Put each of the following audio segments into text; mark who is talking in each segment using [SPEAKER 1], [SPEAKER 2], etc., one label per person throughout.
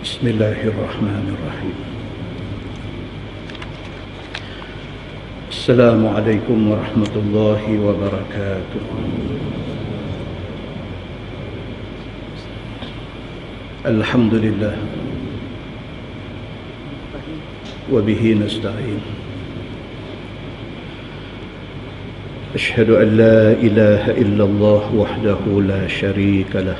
[SPEAKER 1] بسم الله الرحمن الرحيم. السلام عليكم ورحمة الله وبركاته. الحمد لله وبه نستعين. أشهد أن لا إله إلا الله وحده لا شريك له،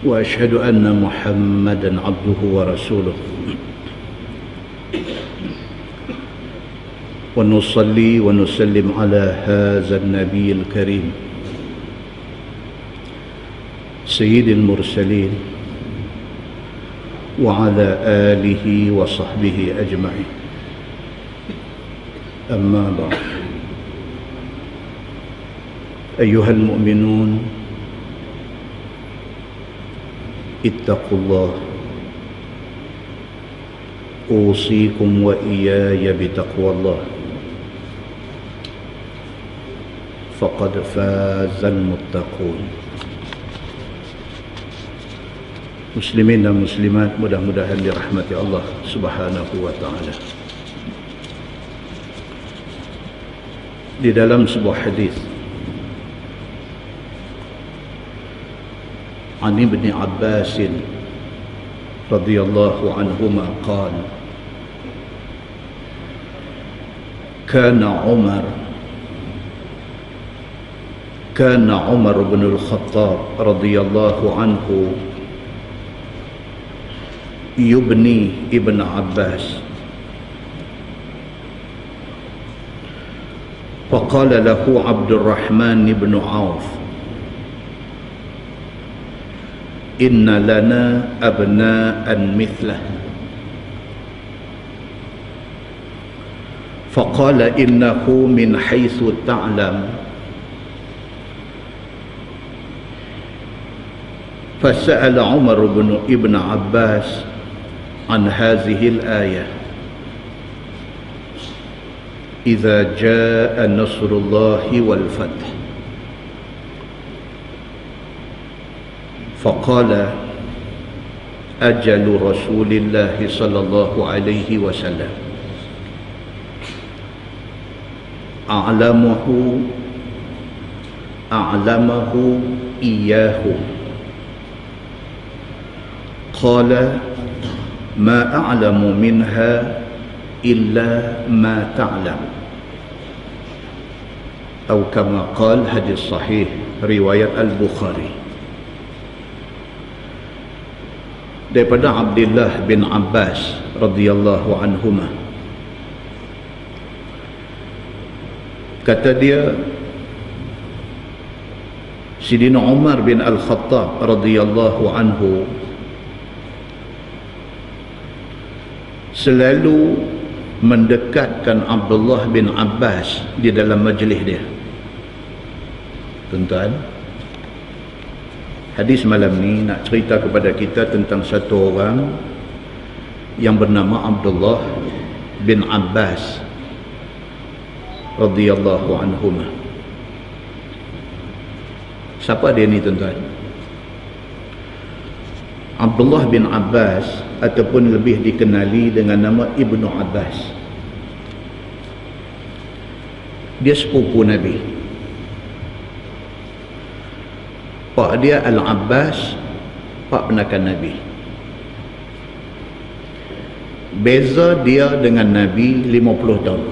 [SPEAKER 1] وأشهد أن محمدًا عبده ورسوله، ونصلي ونسلم على هذا النبي الكريم سيد المرسلين وعلى آله وصحبه أجمعين. أما بعد، أيها المؤمنون، اتقوا الله، أوصيكم وإياي بتقوى الله، فقد فاز المتقون. Muslimin dan muslimat, mudah-mudahan dirahmati Allah Subhanahu wa ta'ala. Di dalam sebuah hadis عن ابن عباس رضي الله عنهما قال: كان عمر بن الخطاب رضي الله عنه يبني ابن عباس، فقال له عبد الرحمن بن عوف: إن لنا أبناء مثله. فقال: إنه من حيث تعلم. فسأل عمر بن ابن عباس عن هذه الآية: إذا جاء نصر الله والفتح. فقال: أجل رسول الله صلى الله عليه وسلم أعلمه إياه. قال: ما أعلم منها إلا ما تعلم. أو كما قال. Hadis sahih riwayat Al-Bukhari. Daripada Abdullah bin Abbas radhiyallahu anhuma, kata dia, Sidina Umar bin Al-Khattab radhiyallahu anhu selalu mendekatkan Abdullah bin Abbas di dalam majlis dia. Tuan-tuan, hadis malam ni nak cerita kepada kita tentang satu orang yang bernama Abdullah bin Abbas radhiyallahu anhuma. Siapa dia ni, tuan-tuan? Abdullah bin Abbas, ataupun lebih dikenali dengan nama Ibnu Abbas, dia sepupu Nabi. Pak dia Al-Abbas, pak penakan Nabi. Beza dia dengan Nabi 50 tahun.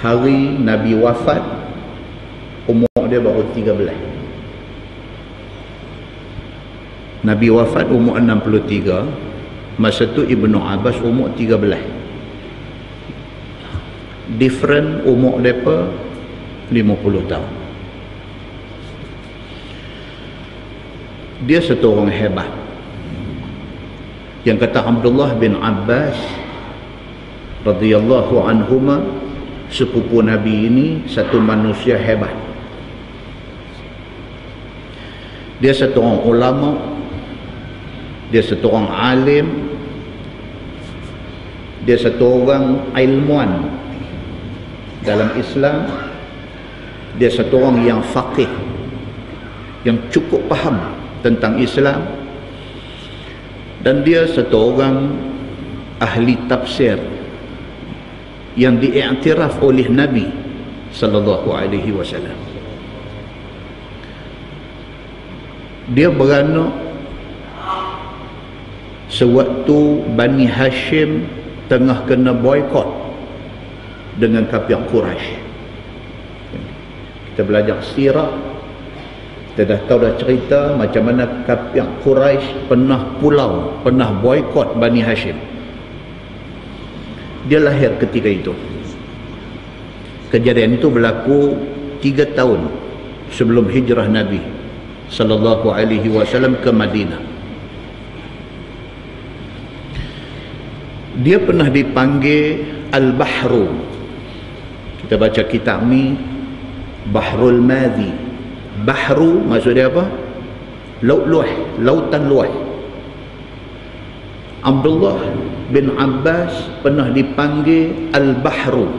[SPEAKER 1] Hari Nabi wafat, umur dia baru 13. Nabi wafat umur 63. Masa tu Ibnu Abbas umur 13. Different umur mereka 50 tahun. Dia satu orang hebat. Yang kata Abdullah bin Abbas radhiyallahu anhuma, sepupu Nabi ini satu manusia hebat. Dia satu orang ulama, dia satu orang alim, dia satu orang ilmuwan dalam Islam, Dia satu orang yang faqih, yang cukup faham tentang Islam, dan dia satu orang ahli tafsir yang diiktiraf oleh Nabi sallallahu alaihi wasallam. Dia beranak sewaktu Bani Hashim tengah kena boykot dengan kafir Quraisy. Kita belajar sirah, kita dah tahu dah cerita macam mana kafir Quraisy pernah pulau, pernah boykot Bani Hashim. Dia lahir ketika itu. Kejadian itu berlaku 3 tahun sebelum hijrah Nabi sallallahu alaihi wasallam ke Madinah. Dia pernah dipanggil Al-Bahru. Kita baca kitab ni Bahrul Madhi. Bahru maksud dia apa? Laut luah, lautan luah. Abdullah bin Abbas pernah dipanggil Al-Bahru.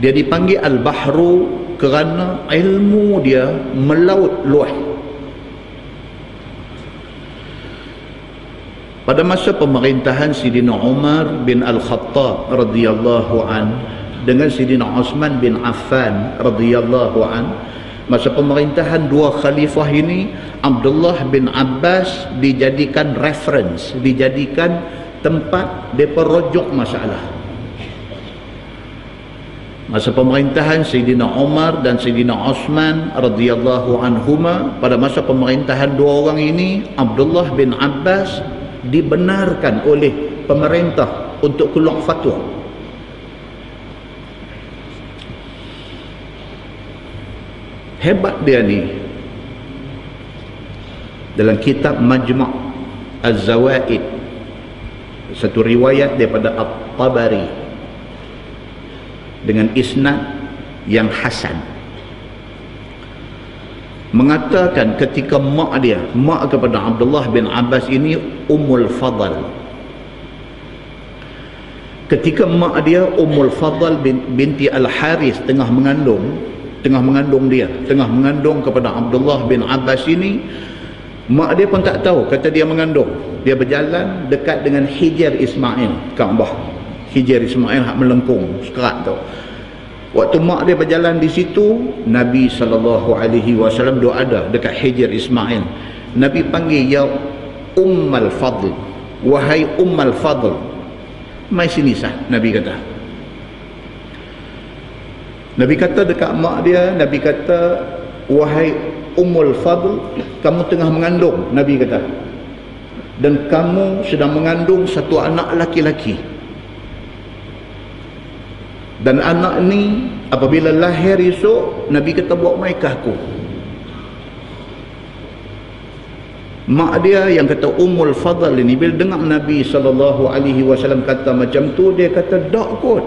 [SPEAKER 1] Dia dipanggil Al-Bahru kerana ilmu dia melaut luah. Pada masa pemerintahan Sidina Umar bin Al-Khattab radhiyallahu an dengan Sidina Osman bin Affan radhiyallahu an, masa pemerintahan dua khalifah ini, Abdullah bin Abbas dijadikan reference, dijadikan tempat mereka rujuk masalah. Masa pemerintahan Sayyidina Umar dan Sayyidina Osman radhiyallahu anhuma, pada masa pemerintahan dua orang ini, Abdullah bin Abbas dibenarkan oleh pemerintah untuk keluar fatwa. Hebat dia ni. Dalam kitab Majma' Az-Zawaid, satu riwayat daripada At-Tabari dengan isnad yang hasan, mengatakan ketika mak dia, mak kepada Abdullah bin Abbas ini Ummul Fadl, ketika mak dia Ummul Fadl binti Al-Haris tengah mengandung dia, tengah mengandung kepada Abdullah bin Abbas ini, mak dia pun tak tahu kata dia mengandung. Dia berjalan dekat dengan Hijr Ismail, Kaabah Hijr Ismail hak melengkung sekerat tu. Waktu mak dia berjalan di situ, Nabi SAW dia ada dekat Hijr Ismail. Nabi panggil, ya Ummul Fadl, wahai Ummul Fadl, mai sini sah. Nabi kata, Nabi kata dekat mak dia, Nabi kata, wahai Ummul Fadl, kamu tengah mengandung, Nabi kata, dan kamu sedang mengandung satu anak laki-laki, dan anak ni apabila lahir esok, Nabi kata bawa mai ke aku. Mak dia yang kata Ummul Fadl ini, bila dengar Nabi SAW kata macam tu, dia kata tak kot.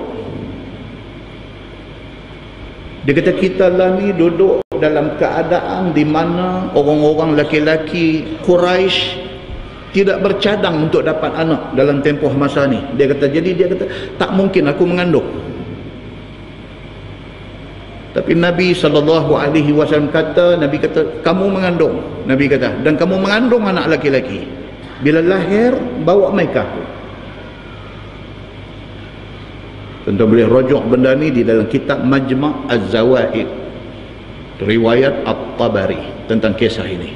[SPEAKER 1] Dia kata kita lah ni duduk dalam keadaan di mana orang-orang laki-laki Quraisy tidak bercadang untuk dapat anak dalam tempoh masa ni. Dia kata, jadi dia kata tak mungkin aku mengandung. Tapi Nabi SAW kata, Nabi kata kamu mengandung, Nabi kata, dan kamu mengandung anak laki-laki. Bila lahir bawa mai ke aku. Tentu boleh rujuk benda ni di dalam kitab Majma' Az-Zawaid, riwayat At-Tabari tentang kisah ini.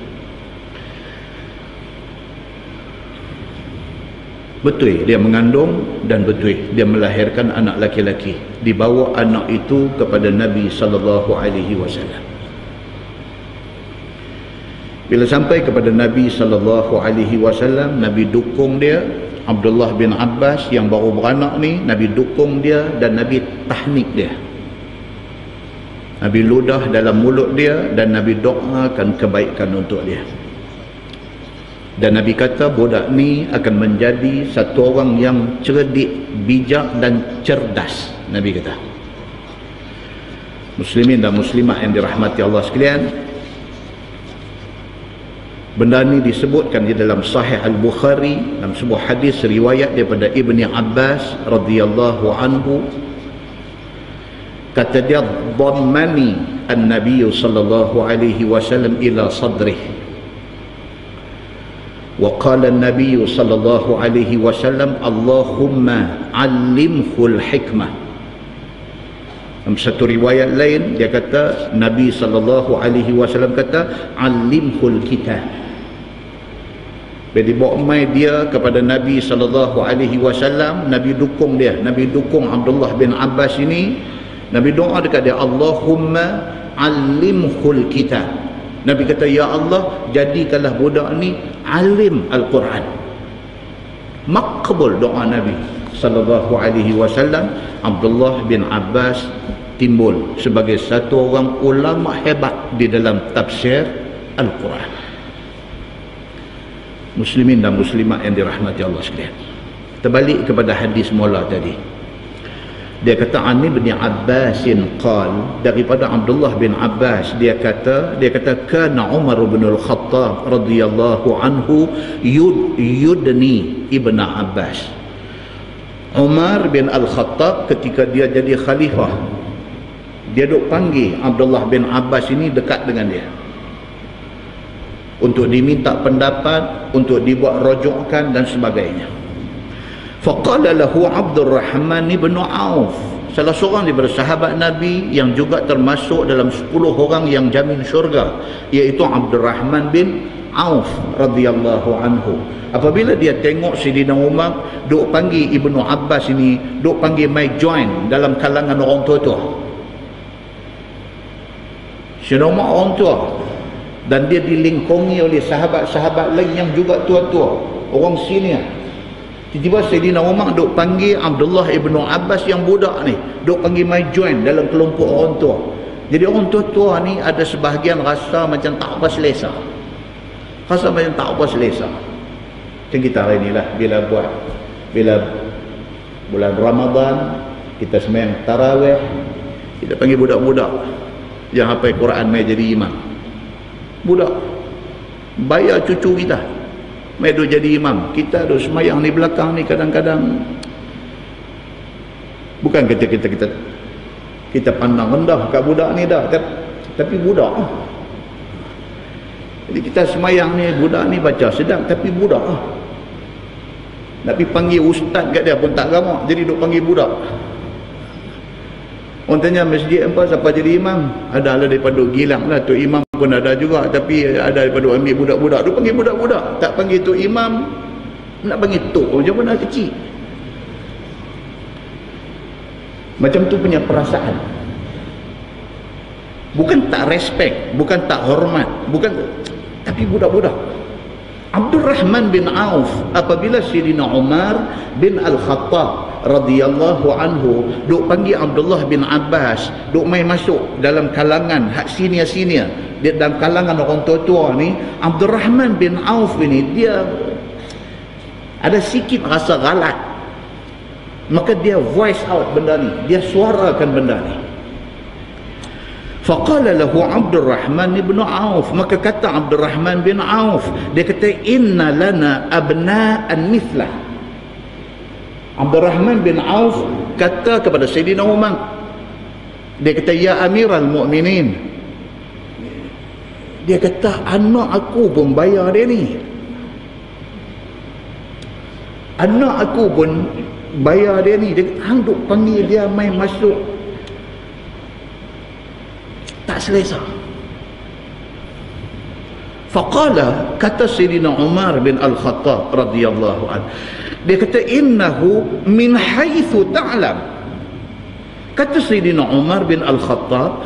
[SPEAKER 1] Betul dia mengandung dan betul dia melahirkan anak laki-laki. Dibawa anak itu kepada Nabi SAW. Bila sampai kepada Nabi SAW, Nabi dukung dia. Abdullah bin Abbas yang baru beranak ni, Nabi dukung dia dan Nabi tahnik dia. Nabi ludah dalam mulut dia dan Nabi doakan kebaikan untuk dia. Dan Nabi kata budak ni akan menjadi satu orang yang cerdik, bijak dan cerdas. Nabi kata. Muslimin dan muslimat yang dirahmati Allah sekalian, benda ni disebutkan di dalam Sahih Al-Bukhari dalam sebuah hadis riwayat daripada Ibni Abbas radhiyallahu anhu, Kata dia, dhammani an-nabiy sallallahu alaihi wasallam ila sadrih. Wa qala an-nabiy sallallahu alaihi wasallam, Allahumma 'allimhu al-hikmah. Dalam satu riwayat lain dia kata, Nabi sallallahu alaihi wasallam kata, 'allimhu al-kitab. Jadi bawa mai dia kepada Nabi sallallahu alaihi wasallam, Nabi dukung dia, Nabi dukung Abdullah bin Abbas ini. Nabi doa dekat dia, Allahumma 'allimhul kitab. Nabi kata, ya Allah, jadikanlah budak ni alim Al-Quran. Makbul doa Nabi sallallahu alaihi wasallam. Abdullah bin Abbas timbul sebagai satu orang ulama hebat di dalam tafsir Al-Quran. Muslimin dan muslimat yang dirahmati Allah sekalian, terbalik kepada hadis mula tadi. Dia kata, Ani bin Abbasin qal, daripada Abdullah bin Abbas dia kata kana Umar bin Al-Khattab radhiyallahu anhu yudni Ibn Abbas. Umar bin Al-Khattab ketika dia jadi khalifah, dia duk panggil Abdullah bin Abbas ini dekat dengan dia untuk diminta pendapat, untuk dibuat rujukan dan sebagainya. Faqala lahu Abdurrahman ibn Auf, salah seorang daripada sahabat Nabi yang juga termasuk dalam 10 orang yang jamin syurga, iaitu Abdurrahman bin Auf radhiyallahu anhu. Apabila dia tengok Sayyidina Umar duk panggil Ibnu Abbas ini, duk panggil mai join dalam kalangan orang tua-tua. Sayyidina Umar orang tua, dan dia dilingkungi oleh sahabat-sahabat lain yang juga tua-tua, orang senior. Tiba-tiba Sayyidina Umar duk panggil Abdullah ibnu Abbas yang budak ni, duk panggil mai join dalam kelompok orang tua. Jadi orang tua-tua ni ada sebahagian rasa macam tak apa selesa. Rasa macam tak apa selesa. Macam kita hari ni lah, bila bulan Ramadan, kita sembahyang tarawih, kita panggil budak-budak yang hafal Quran mai jadi imam. Budak bayar cucu kita mai duk jadi imam. Kita duk semayang ni belakang ni, kadang-kadang bukan kita pandang rendah kat budak ni dah, tapi budak. Jadi kita semayang ni, budak ni baca sedang, tapi budak. Nak pergi panggil ustaz kat dia pun tak gamak, jadi duk panggil budak. Orang tanya masjid apa siapa jadi imam? Ada lah daripada Gilang lah, tu imam pun ada juga, tapi ada daripada ambil budak-budak, dia panggil budak-budak, tak panggil tu imam, nak panggil tu macam mana kecil. Macam tu punya perasaan. Bukan tak respect, bukan tak hormat, bukan, tapi budak-budak. Abdurrahman bin Auf, apabila Sayyidina Umar bin Al-Khattab radhiyallahu anhu duk panggil Abdullah bin Abbas, duk mai masuk dalam kalangan hak senior-senior, dia dalam kalangan orang tua-tua ni, Abdurrahman bin Auf ini dia ada sikit rasa galat, maka dia voice out benda ni, dia suarakan benda ni. Faqala lahu Abdurrahman ibn Auf, maka kata Abdurrahman bin Auf, dia kata, inna lana abna'an mithlah. Abdurrahman bin Auf kata kepada Sayyidina Umar, dia kata, ya Amiral Mu'minin, dia kata, anak aku pun bayar dia ni, anak aku pun bayar dia ni. Dia kata, hang duk panggil dia mai masuk, tak selesa. Faqala, kata Sayyidina Umar bin Al-Khattab radhiyallahu anhu, dia kata, innahu min haitsu ta'lam. Kata Sayyidina Umar bin Al-Khattab,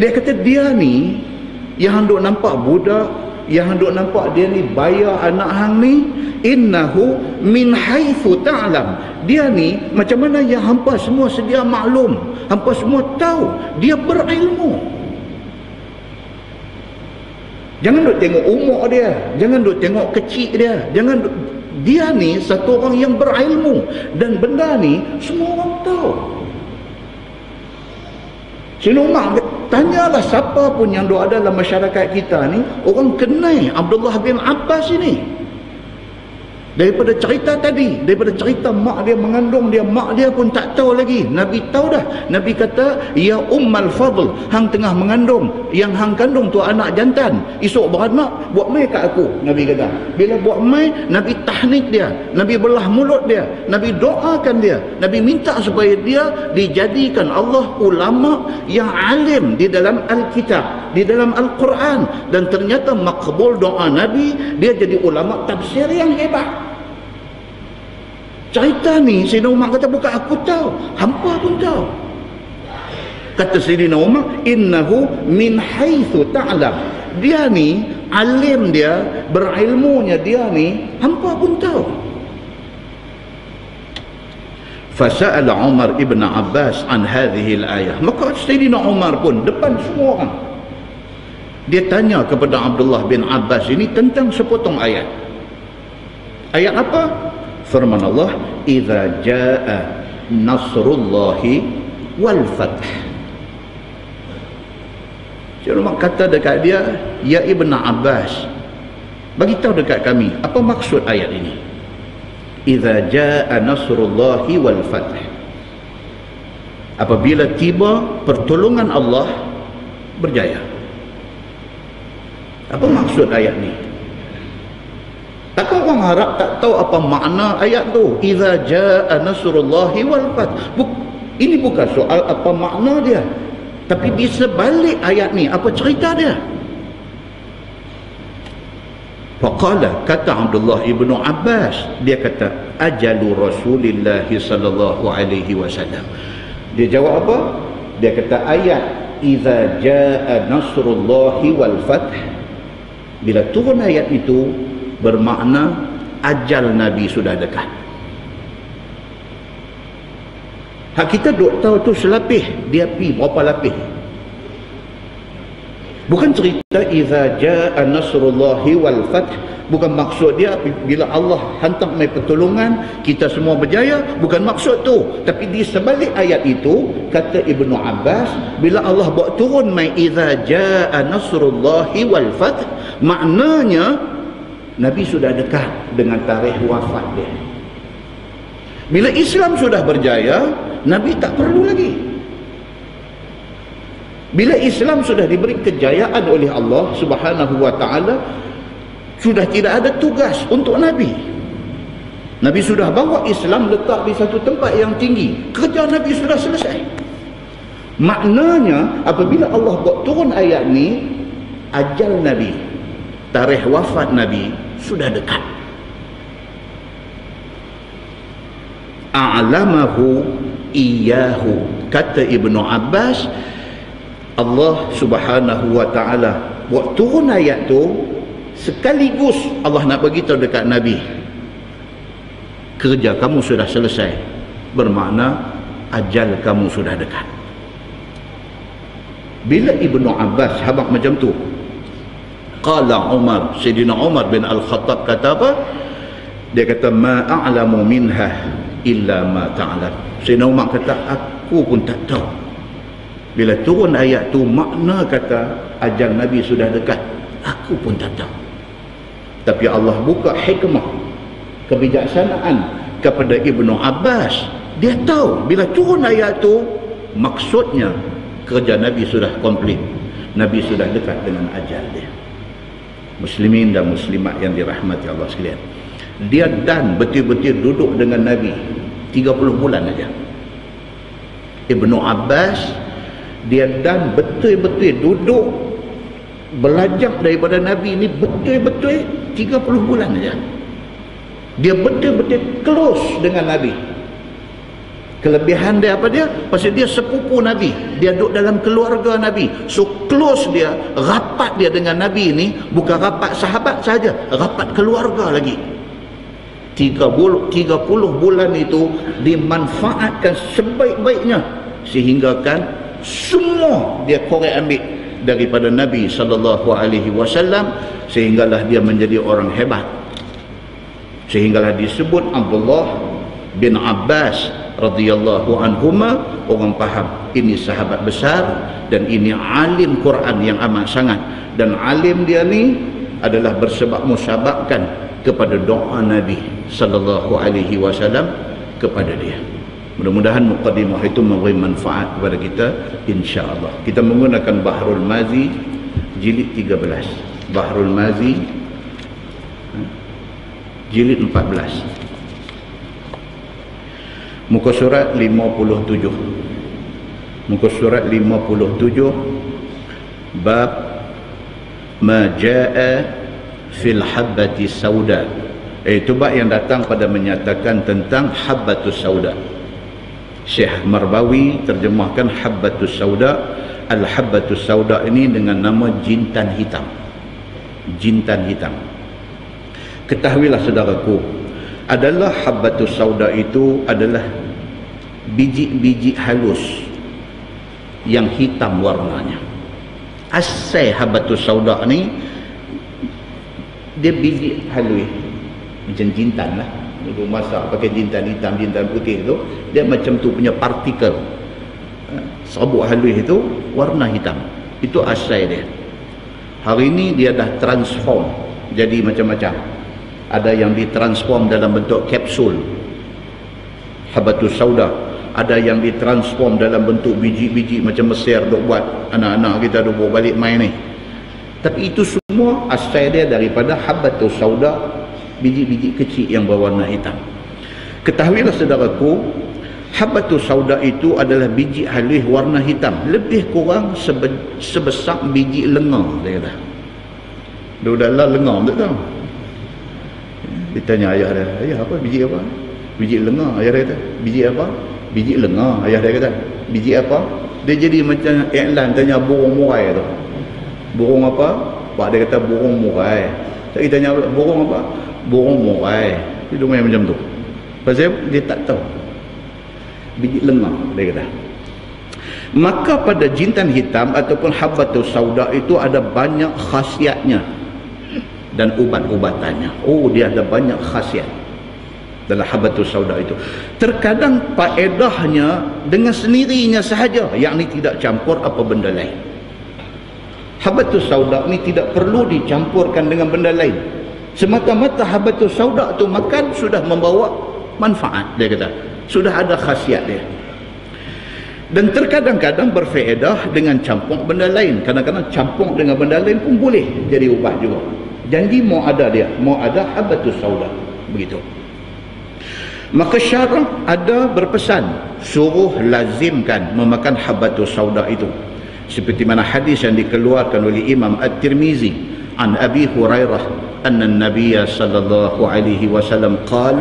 [SPEAKER 1] dia kata, dia ni yang duk nampak budak, yang duk nampak dia ni bayar anak hang ni, innahu min haitsu ta'lam. Dia ni macam mana yang hampa semua sedia maklum, hampa semua tahu, dia berilmu. Jangan duk tengok umur dia, jangan duk tengok kecil dia, jangan duk, dia ni satu orang yang berilmu, dan benda ni semua orang tahu. Sayyidina Umar, tanyalah siapa pun yang ada dalam masyarakat kita ni, orang kenal Abdullah bin Abbas ini. Daripada cerita tadi, daripada cerita mak dia mengandung dia, mak dia pun tak tahu lagi. Nabi tahu dah. Nabi kata, ya Ummal Fadl, hang tengah mengandung, yang hang kandung tu anak jantan, esok beranak, buat mai kat aku. Nabi kata, bila buat mai, Nabi tahnik dia, Nabi belah mulut dia, Nabi doakan dia, Nabi minta supaya dia dijadikan Allah ulama yang alim di dalam Alkitab, di dalam Al-Quran. Dan ternyata makbul doa Nabi, dia jadi ulama tafsir yang hebat. Cerita ni Sayyidina Umar kata, bukan aku tahu, hampa pun tahu. Kata Sayyidina Umar, innahu min haitsu ta'lam. Dia ni alim, dia berilmunya, dia ni hampa pun tahu. Fasa'ala Umar ibn Abbas an hadhihi al-ayah. Maka Sayyidina Umar pun depan semua orang, dia tanya kepada Abdullah bin Abbas ini tentang sepotong ayat. Ayat apa? Firman Allah, idza jaa nasrullahi wal fath. Cuma kata dekat dia, ya Ibn Abbas, bagi tahu dekat kami apa maksud ayat ini. Idza jaa nasrullahi wal fath. Apabila tiba pertolongan Allah berjaya. Apa maksud ayat ni? Takkan orang harap tak tahu apa makna ayat tu? Idza jaa nasrullahi wal fath. Ini bukan soal apa makna dia, tapi di sebalik ayat ni apa cerita dia. Faqala, kata Abdullah ibnu Abbas, dia kata ajalu Rasulillah sallallahu alaihi wasallam. Dia jawab apa? Dia kata ayat idza jaa nasrullahi wal fath, bila turun ayat itu bermakna ajal Nabi sudah dekat. Hak kita duk tahu tu selapis, dia pi berapa lapis. Bukan cerita idza jaa nasrullahi wal fath, bukan maksud dia bila Allah hantar mai pertolongan kita semua berjaya, bukan maksud tu. Tapi di sebalik ayat itu kata Ibnu Abbas, bila Allah buat turun mai idza jaa nasrullahi wal fath, maknanya Nabi sudah dekat dengan tarikh wafat dia. Bila Islam sudah berjaya, Nabi tak perlu lagi. Bila Islam sudah diberi kejayaan oleh Allah Subhanahu wa taala, sudah tidak ada tugas untuk Nabi. Nabi sudah bawa Islam letak di satu tempat yang tinggi. Kerja Nabi sudah selesai. Maknanya apabila Allah buat turun ayat ni, ajal Nabi, tarikh wafat Nabi sudah dekat. A'lamahu iyahu, kata Ibnu Abbas, Allah Subhanahu wa taala buat turun ayat tu sekaligus Allah nak bagi tahu dekat Nabi, kerja kamu sudah selesai, bermakna ajal kamu sudah dekat. Bila Ibnu Abbas habaq macam tu, qala Umar, Sayyidina Umar bin Al-Khattab kata apa? Dia kata ma a'lamu minha illa ma ta'lam. Sayyidina Umar kata aku pun tak tahu bila turun ayat tu makna kata ajal Nabi sudah dekat, aku pun tak tahu. Tapi Allah buka hikmah, kebijaksanaan kepada Ibnu Abbas. Dia tahu bila turun ayat tu maksudnya kerja Nabi sudah komplit, Nabi sudah dekat dengan ajal dia. Muslimin dan muslimat yang dirahmati Allah sekalian, dia dan betul-betul duduk dengan Nabi 30 bulan aja. Ibnu Abbas dia dan betul-betul duduk belajar daripada Nabi ni betul-betul 30 bulan aja. Dia betul-betul close dengan Nabi. Kelebihan dia apa dia? Pasal dia sepupu Nabi, dia duduk dalam keluarga Nabi, so close dia, rapat dia dengan Nabi ni bukan rapat sahabat saja, rapat keluarga lagi. 30 bulan itu dimanfaatkan sebaik-baiknya, sehingga kan semua dia korek ambil daripada Nabi sallallahu alaihi wasallam, sehinggalah dia menjadi orang hebat, sehinggalah disebut Abdullah bin Abbas radhiyallahu anhuma, orang faham ini sahabat besar dan ini alim Quran yang amat sangat. Dan alim dia ni adalah musabakkan kepada doa Nabi sallallahu alaihi wasallam kepada dia. Mudah-mudahan mukadimah itu memberi manfaat kepada kita, insya-Allah. Kita menggunakan Bahrul Mazi jilid 13. Bahrul Mazi jilid 14. Muka surat 57. Muka surat 57 bab ma jaa fil habbati sauda. Itu bab yang datang pada menyatakan tentang habbatus sauda. Syekh Marbawi terjemahkan habbatus sauda. Al-habbatus sauda ini dengan nama jintan hitam. Jintan hitam. Ketahuilah saudaraku, adalah habbatus sauda itu adalah biji-biji halus yang hitam warnanya. Asal habbatus sauda ni dia biji halus macam jintan lah. Dulu masak pakai jintan hitam, jintan putih tu, dia macam tu punya partikel. Serbuk halus itu warna hitam. Itu asal dia. Hari ini dia dah transform jadi macam-macam. Ada yang ditransform dalam bentuk kapsul habbatus sauda, ada yang ditransform dalam bentuk biji-biji macam Mesir duk buat anak-anak kita duk bawa balik main ni. Tapi itu semua asal dia daripada habbatus sauda, biji-biji kecil yang berwarna hitam. Ketahuilah saudaraku, habbatus sauda itu adalah biji halus warna hitam, lebih kurang sebesar biji lenga, dia kata. Dudaklah lenga, tak tahu. Ditanya ayah dia, ayah apa biji apa? Biji lenga, ayah dia kata. Biji apa? Biji lenga, ayah dia kata. Biji apa? Dia jadi macam iklan tanya burung murai tu. Burung apa? Pak dia kata burung murai. Tak kita tanya burung apa? Burung murai. Dia main macam tu. Pasal dia tak tahu. Biji lenga, dia kata. Maka pada jintan hitam ataupun habbatus sauda itu ada banyak khasiatnya dan ubat-ubatannya. Oh, dia ada banyak khasiat dalam habbatus sauda itu. Terkadang faedahnya dengan sendirinya sahaja, yakni tidak campur apa benda lain. Habbatus sauda ni tidak perlu dicampurkan dengan benda lain. Semata-mata habbatus sauda tu makan sudah membawa manfaat, dia kata. Sudah ada khasiat dia. Dan terkadang-kadang berfaedah dengan campur benda lain. Kadang-kadang campur dengan benda lain pun boleh jadi ubat juga. Janji mau ada dia, mau ada habbatus sauda, begitu. Maka syarah ada berpesan suruh lazimkan memakan habbatus sauda itu, seperti mana hadis yang dikeluarkan oleh Imam At-Tirmizi an Abi Hurairah anna an-nabiy sallallahu alaihi wasallam qala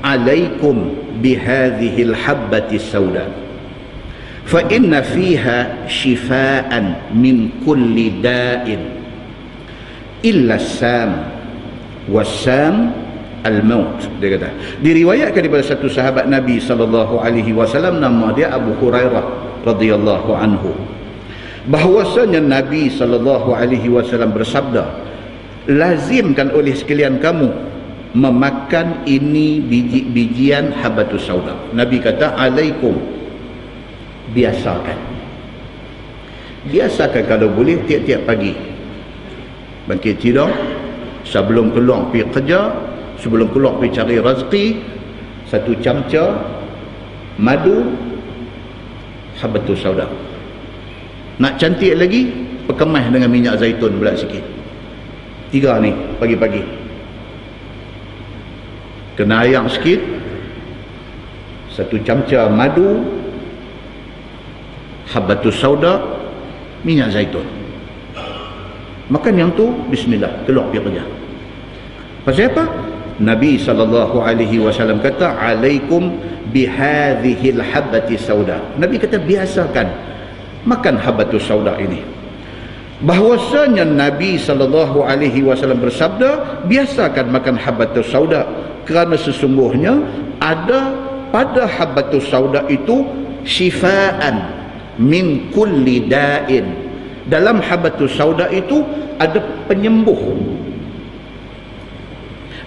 [SPEAKER 1] alaikum bihadhihi al-habbati sauda fa inna fiha shifaan min kulli da'in illa sam wasam al-maut. Dia kata, diriwayatkan daripada satu sahabat Nabi sallallahu alaihi wasallam, nama dia Abu Hurairah radhiyallahu anhu, bahwasanya Nabi sallallahu alaihi wasallam bersabda, lazimkan oleh sekalian kamu memakan ini biji-bijian habbatus sauda. Nabi kata, alaikum, biasakan. Biasakan kalau boleh tiap-tiap pagi bangkit tidur, sebelum keluar pergi kerja, sebelum keluar pergi cari rezeki, satu camca madu habbatus sauda. Nak cantik lagi, perkemas dengan minyak zaitun pula sikit. 3 ni pagi-pagi. Kena ayam sikit, satu camca madu habbatus sauda, minyak zaitun. Makan yang tu, bismillah, keluar pergi kerja. Pasal apa? Nabi SAW kata, alaikum bihadhihil habbati sauda. Nabi kata, biasakan makan habbatus sauda ini. Bahwasanya Nabi SAW bersabda, biasakan makan habbatus sauda, kerana sesungguhnya ada pada habbatus sauda itu syifaan min kulli da'in. Dalam habbatus sauda itu ada penyembuh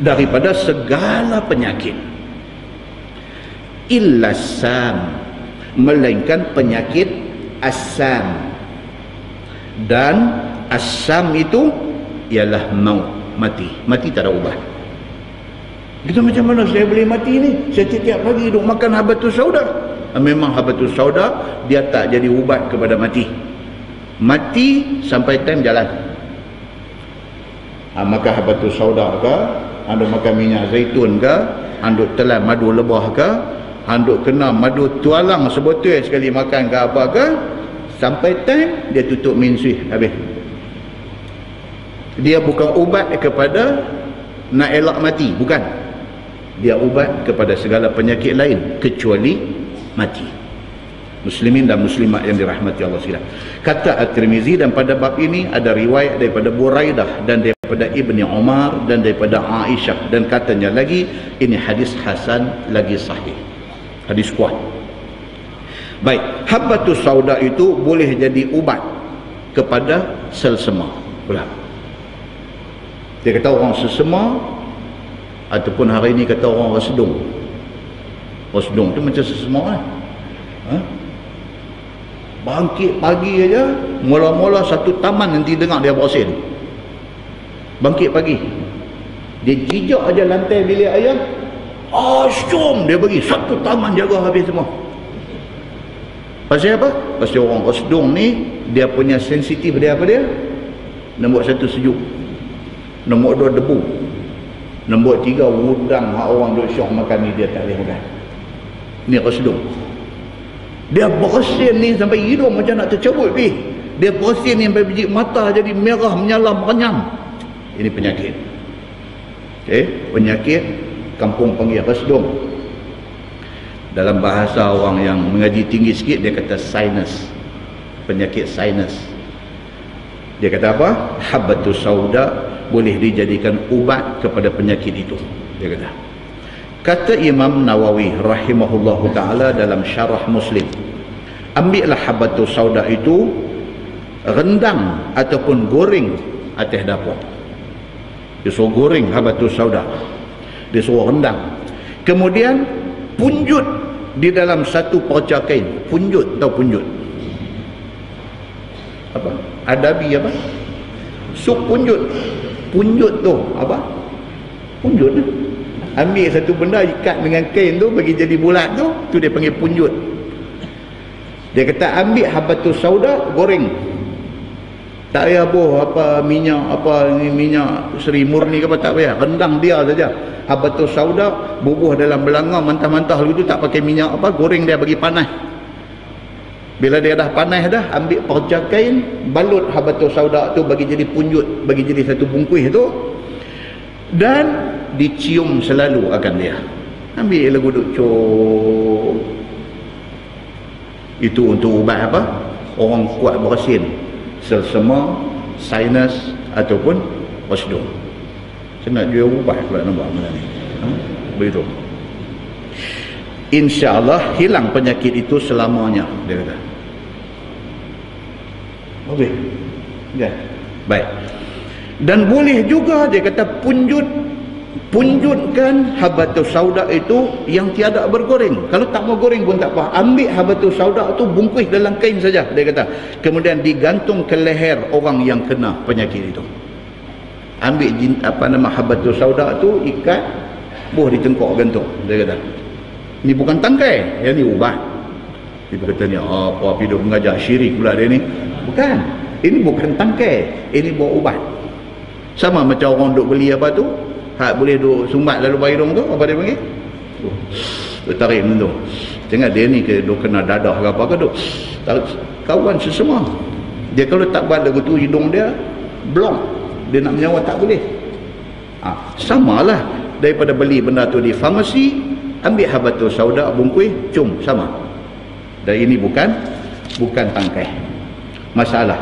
[SPEAKER 1] daripada segala penyakit, illa sam, melainkan penyakit asam. Dan asam itu ialah maut, mati. Mati tak ada ubat. Kita macam mana saya boleh mati ni? Saya setiap pagi duk makan habatus sauda. Memang habatus sauda dia tak jadi ubat kepada mati. Mati sampai time jalan. Makan habatus sauda ke, anduk makan minyak zaitun ke, anduk telan madu lebah ke, anduk kena madu tualang sebotol sekali makan ke apa ke, sampai time dia tutup minsui habis. Dia bukan ubat kepada nak elak mati, bukan. Dia ubat kepada segala penyakit lain kecuali mati. Muslimin dan muslimat yang dirahmati Allah sekalian. Kata At-Tirmizi, dan pada bab ini ada riwayat daripada Buraidah dan daripada Ibni Umar dan daripada Aisyah, dan katanya lagi ini hadis hasan lagi sahih. Hadis kuat. Baik, habatus sauda itu boleh jadi ubat kepada selsema pula. Dia kata orang selsema, ataupun hari ini kata orang rasdung. Rasdung tu macam selsema kan? Bangkit pagi aja, mula-mula satu taman nanti dengar dia bersin. Bangkit pagi, dia jijak aja lantai bilik ayam, syum dia bagi satu taman jaga habis semua. Pasal apa? Pasal orang rasdung ni dia punya sensitif dia apa dia? Nombor 1 sejuk, nombor 2 debu, nombor 3 udang hak orang duk syok makan ni dia tak boleh makan. Ni rasdung. Dia bersin ni sampai hidung macam nak tercabut pi. Dia bersin ni sampai biji mata jadi merah menyala merenyam. Ini penyakit. Okey, penyakit kampung panggil rasdung. Dalam bahasa orang yang mengaji tinggi sikit dia kata sinus. Penyakit sinus. Dia kata apa? Habatus sauda boleh dijadikan ubat kepada penyakit itu. Dia kata. Kata Imam Nawawi rahimahullahu ta'ala dalam syarah Muslim, ambillah habatus sauda itu, rendang ataupun goreng atas dapur. Dia suruh goreng habatus sauda, dia suruh rendang, kemudian punjut di dalam satu perca kain. Punjut, tahu punjut apa? Adabi apa? Sup punjut. Punjut tu apa? Punjut lah. Ambil satu benda, ikat dengan kain tu, bagi jadi bulat tu, tu dia panggil punjut. Dia kata ambil habatus sauda, goreng. Tak payah apa minyak, apa ni minyak Seri Murni ke apa, tak payah. Rendang dia saja. Habatus sauda bubuh dalam belanga mentah-mentah gitu, tak pakai minyak apa, goreng dia bagi panas. Bila dia dah panas dah, ambil perca kain, balut habatus sauda tu bagi jadi punjut, bagi jadi satu bungkus tu, dan dicium selalu akan dia. Ambil lagu duk cuk. Itu untuk ubat apa? Orang kuat bersin, selsema, sinus ataupun rasdung. Saya nak jual ubat pula nampak benda ni. Begitu. InsyaAllah hilang penyakit itu selamanya, dia kata. Okey. Ya. Baik. Dan boleh juga dia kata punjutkan habatus sauda itu yang tiada bergoreng. Kalau tak mau goreng pun tak apa. Ambil habatus sauda itu, bungkus dalam kain saja, dia kata. Kemudian digantung ke leher orang yang kena penyakit itu. Ambil habatus sauda itu, ikat, buah di tengkok, gantung, dia kata. Ini bukan tangkai, yang ni ubat. Dia kata ni apa hidup mengajak syirik pula dia ni. Bukan. Ini bukan tangkai, ini buah ubat. Sama macam orang duk beli apa tu, hak boleh duk sumbat lalu hidung tu, apa dia panggil? Duk tarik macam tu. Tengok dia ni ke duk kena dadah ke apa ke duk tarik. Kawan sesama. Dia kalau tak buat lagu tu, hidung dia blong. Dia nak menyawa tak boleh. Samalah daripada beli benda tu di farmasi, ambil habatus sauda, bungkus, cum, sama. Dan ini bukan tangkai. Masalah.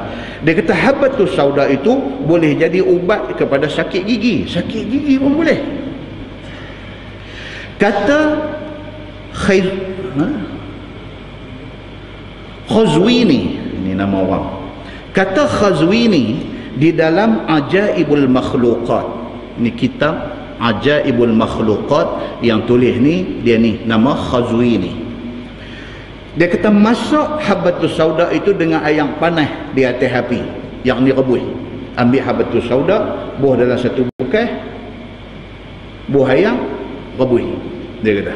[SPEAKER 1] Dia kata habatus sauda itu boleh jadi ubat kepada sakit gigi. Sakit gigi pun boleh. Kata Khazwini, ini nama orang. Kata Khazwini di dalam Ajaibul Makhluqat. Ini kitab Ajaibul Makhluqat yang tulis ni, dia ni nama Khazwini. Dia kata masak habatus sauda itu dengan air panas di atas api yang direbus. Ambil habatus sauda, buah dalam satu bukai, buah ayam, rebui. Dia kata.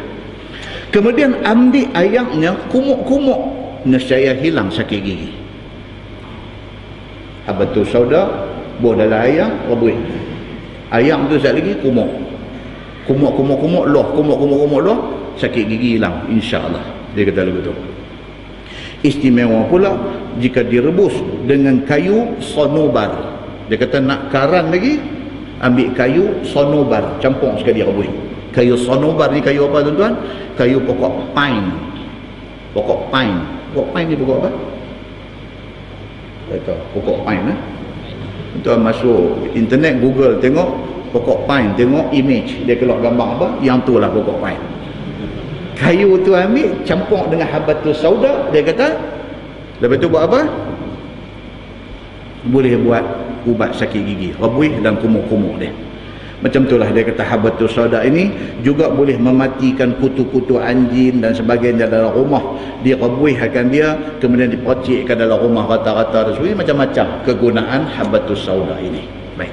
[SPEAKER 1] Kemudian ambil ayamnya, kumuk-kumuk, nescaya hilang sakit gigi. Habatus sauda, buah dalam ayam, rebui. Ayam tu sekali lagi kumuk. Kumuk, loh, sakit gigi hilang, insya-Allah. Dia kata begitu. Istimewa pula jika direbus dengan kayu sonobar. Dia kata nak karan lagi, ambil kayu sonobar, campur sekali rebus. Kayu sonobar ni kayu apa tuan-tuan? Kayu pokok pine. Pokok pine. Pokok pine ni pokok apa? Tak tahu. Pokok pine tuan masuk internet, Google, tengok pokok pine, tengok image, dia keluar gambar apa, yang tu lah pokok pine. Kayu tu ambil, campur dengan habatus sauda, dia kata lepas tu buat apa? Boleh buat ubat sakit gigi, rebus dan kumuk-kumuk dia. Macam itulah dia kata habatus sauda ini juga boleh mematikan kutu-kutu anjing dan sebagainya dalam rumah. Dia rebuskan dia, kemudian dipercikkan dalam rumah rata-rata dan sebagainya. Macam-macam kegunaan habatus sauda ini. Baik.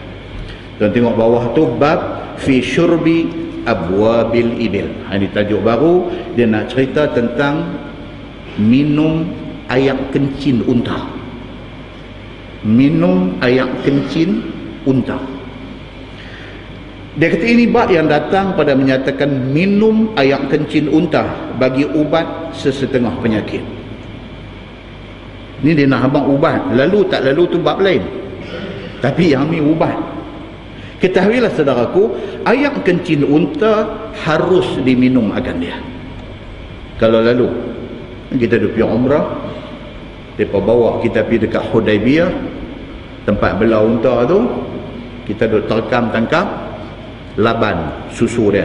[SPEAKER 1] Dan tengok bawah tu bab fi syurbi abwabil ibil. Ini tajuk baru, dia nak cerita tentang minum air kencing unta. Minum air kencing unta. Dia kata ini bab yang datang pada menyatakan minum air kencing unta bagi ubat sesetengah penyakit. Ini dia nak abang ubat. Lalu tak lalu tu bab lain. Tapi yang ni ubat. Ketahuilah saudaraku, air kencing unta harus diminum akan dia. Kalau lalu kita pergi umrah, mereka bawa kita pergi dekat Hudaibiyah, tempat belah unta tu, kita duduk terkam-tangkap laban susu dia.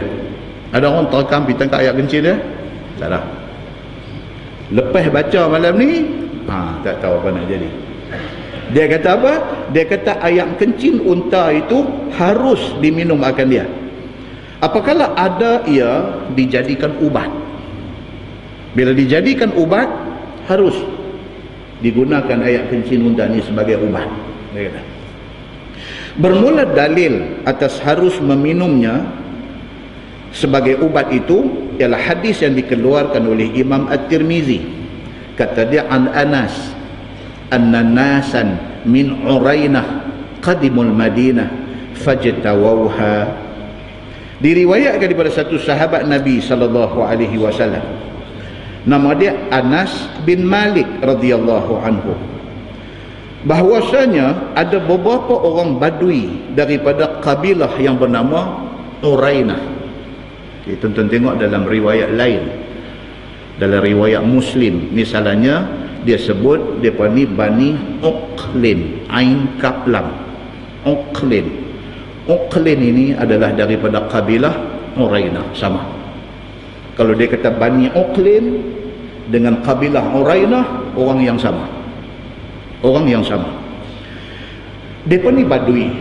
[SPEAKER 1] Ada orang terkam pergi tangkap air kencing dia? Tak ada. Lepas baca malam ni, tak tahu apa nak jadi. Dia kata apa? Dia kata air kencing unta itu harus diminum akan dia. Apakala ada ia dijadikan ubat. Bila dijadikan ubat, harus digunakan air kencing unta ini sebagai ubat. Dia kata. Bermula dalil atas harus meminumnya sebagai ubat itu ialah hadis yang dikeluarkan oleh Imam At-Tirmizi. Kata dia an Anas anna nasan min Urainah qadimul Madinah fajtawauha. Diriwayatkan daripada satu sahabat Nabi sallallahu alaihi wasallam. Nama dia Anas bin Malik radhiyallahu anhu. Bahwasanya ada beberapa orang Badui daripada kabilah yang bernama Urainah. Okay, tuan-tuan tengok dalam riwayat lain, dalam riwayat Muslim misalnya, dia sebut mereka ni Bani Uqlin, Ain Kaf Lam. Uqlin. Uqlin ini adalah daripada kabilah Urainah, sama. Kalau dia kata Bani Uqlin dengan kabilah Urainah, orang yang sama. Orang yang sama. Mereka ni Badui,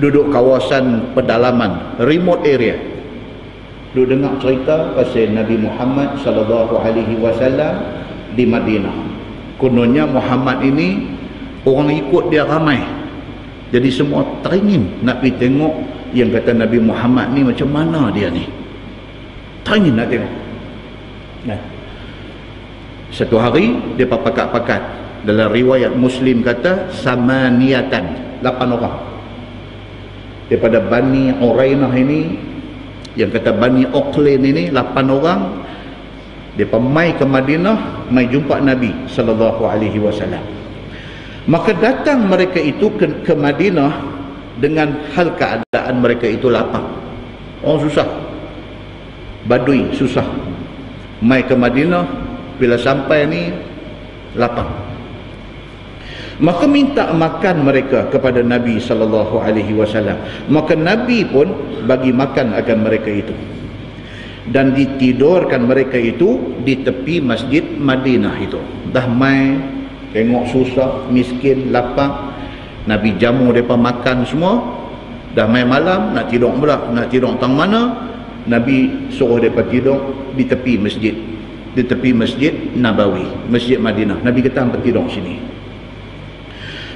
[SPEAKER 1] duduk kawasan pedalaman, remote area. Duduk dengar cerita pasal Nabi Muhammad sallallahu alaihi wasallam di Madinah. Kononnya Muhammad ini orang ikut dia ramai. Jadi semua teringin nak pergi tengok yang kata Nabi Muhammad ni macam mana dia ni. Teringin nak tengok. Nah. Satu hari dia pakat-pakat. Dalam riwayat Muslim kata samaniatan, 8 orang daripada Bani Urainah ini, yang kata Bani Uqlin ini 8 orang. Mereka mai ke Madinah, mai jumpa Nabi sallallahu alaihi wasallam. Maka datang mereka itu ke Madinah dengan hal keadaan mereka itu lapar. Orang susah, Badui susah, mai ke Madinah, bila sampai ni lapar. Maka minta makan mereka kepada Nabi sallallahu alaihi wasallam. Maka Nabi pun bagi makan akan mereka itu. Dan ditidurkan mereka itu di tepi Masjid Madinah itu. Dah mai tengok susah, miskin, lapar, Nabi jamu mereka makan semua. Dah mai malam nak tidur pula, nak tidur tang mana? Nabi suruh mereka tidur di tepi masjid, di tepi Masjid Nabawi, Masjid Madinah. Nabi kata hampa tidur sini.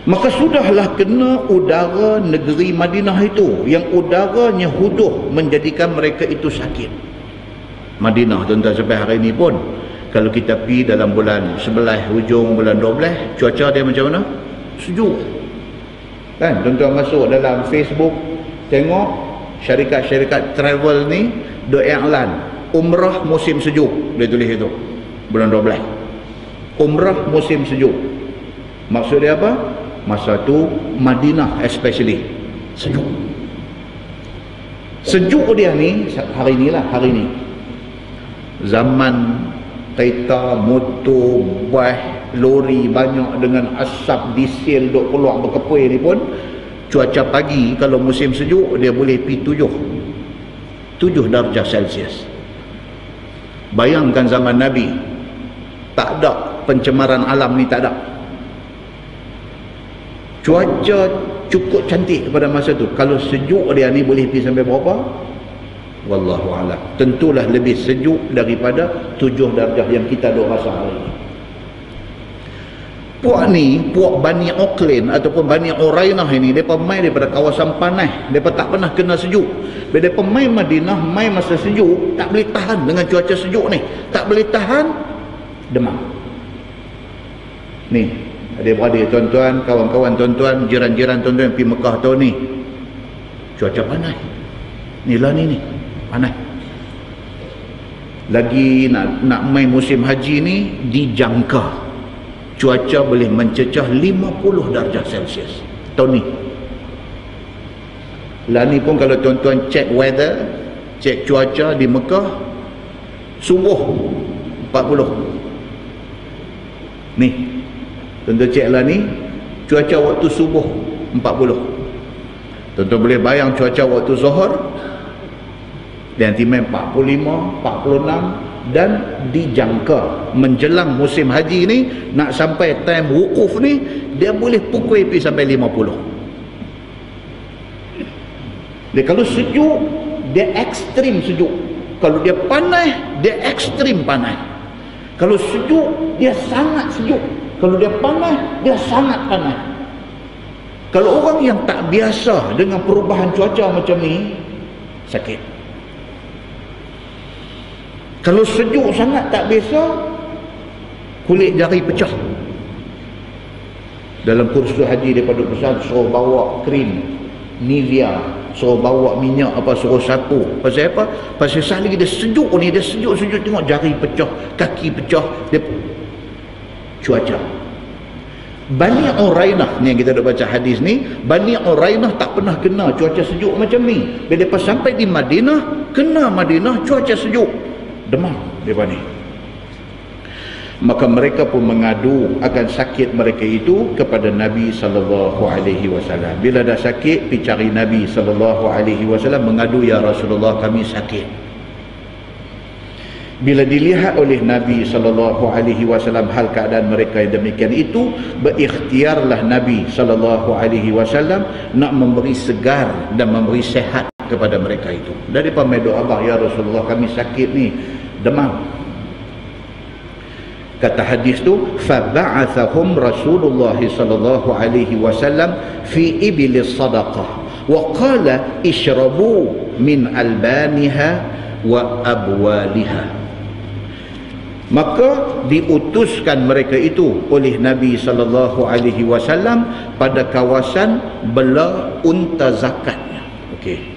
[SPEAKER 1] Maka sudahlah kena udara negeri Madinah itu, yang udaranya huduh menjadikan mereka itu sakit. Madinah tuan-tuan sampai hari ini pun, kalau kita pergi dalam bulan 11 hujung bulan 12, cuaca dia macam mana? Sejuk. Kan tuan-tuan masuk dalam Facebook, tengok syarikat-syarikat travel ni do iklan umrah musim sejuk, dia tulis itu bulan 12. Umrah musim sejuk. Maksud dia apa? Masa tu Madinah especially sejuk. Sejuk dia ni hari ni lah, hari ni zaman kereta, motor, bas, lori banyak dengan asap diesel duk keluar berkepui ni pun, cuaca pagi kalau musim sejuk dia boleh pergi 7 darjah Celsius. Bayangkan zaman Nabi, tak ada pencemaran alam ni, tak ada. Cuaca cukup cantik pada masa tu. Kalau sejuk dia ni boleh pergi sampai berapa? Wallahu a'lam. Tentulah lebih sejuk daripada 7 darjah yang kita duk rasa hari ni. Puak Bani Auckland ataupun Bani Urainah ini, mereka main daripada kawasan panas, mereka tak pernah kena sejuk. Bila mereka main Madinah, main masa sejuk, tak boleh tahan dengan cuaca sejuk ni, tak boleh tahan, demam. Ni adik-beradik tuan-tuan, kawan-kawan tuan-tuan, jiran-jiran tuan-tuan yang pergi Mekah tahun ni, cuaca panas ni lah, ni panas. Lagi nak main musim haji ni, dijangka cuaca boleh mencecah 50 darjah Celsius tahun ni. Lah ni pun kalau tuan-tuan cek weather, cek cuaca di Mekah, subuh 40. Ni tuan-tuan cek lah ni, cuaca waktu subuh 40. Tuan-tuan boleh bayang cuaca waktu zuhur, dan nanti main 45, 46, dan dijangka menjelang musim haji ni, nak sampai time wukuf ni, dia boleh pukul pergi sampai 50. Dia kalau sejuk, dia ekstrim sejuk. Kalau dia panas, dia ekstrim panas. Kalau sejuk, dia sangat sejuk. Kalau dia panas, dia sangat panas. Kalau orang yang tak biasa dengan perubahan cuaca macam ni, sakit. Kalau sejuk sangat tak biasa, kulit jari pecah. Dalam kursus haji daripada pesan, suruh bawa krim Nivea, suruh bawa minyak apa, suruh sapu. Pasal apa? Pasal sekali dia sejuk ni, dia sejuk-sejuk tengok jari pecah, kaki pecah, dia cuaca. Bani Urainah ni yang kita dah baca hadis ni, Bani Urainah tak pernah kena cuaca sejuk macam ni. Bila dia sampai di Madinah, kena Madinah cuaca sejuk, demam mereka ni. Maka mereka pun mengadu akan sakit mereka itu kepada Nabi SAW. Bila dah sakit, pergi cari Nabi SAW, mengadu, ya Rasulullah, kami sakit. Bila dilihat oleh Nabi SAW hal keadaan mereka yang demikian itu, berikhtiarlah Nabi SAW nak memberi segar dan memberi sehat kepada mereka itu. Daripada doa, abah, ya Rasulullah, kami sakit ni, demam. Kata hadis tu, faba'athahum Rasulullah sallallahu alaihi wasallam fi ibilis sadaqah wa qala ishrabu min albaniha wa abwaliha. Maka diutuskan mereka itu oleh Nabi sallallahu alaihi wasallam pada kawasan bela unta zakatnya. Okey.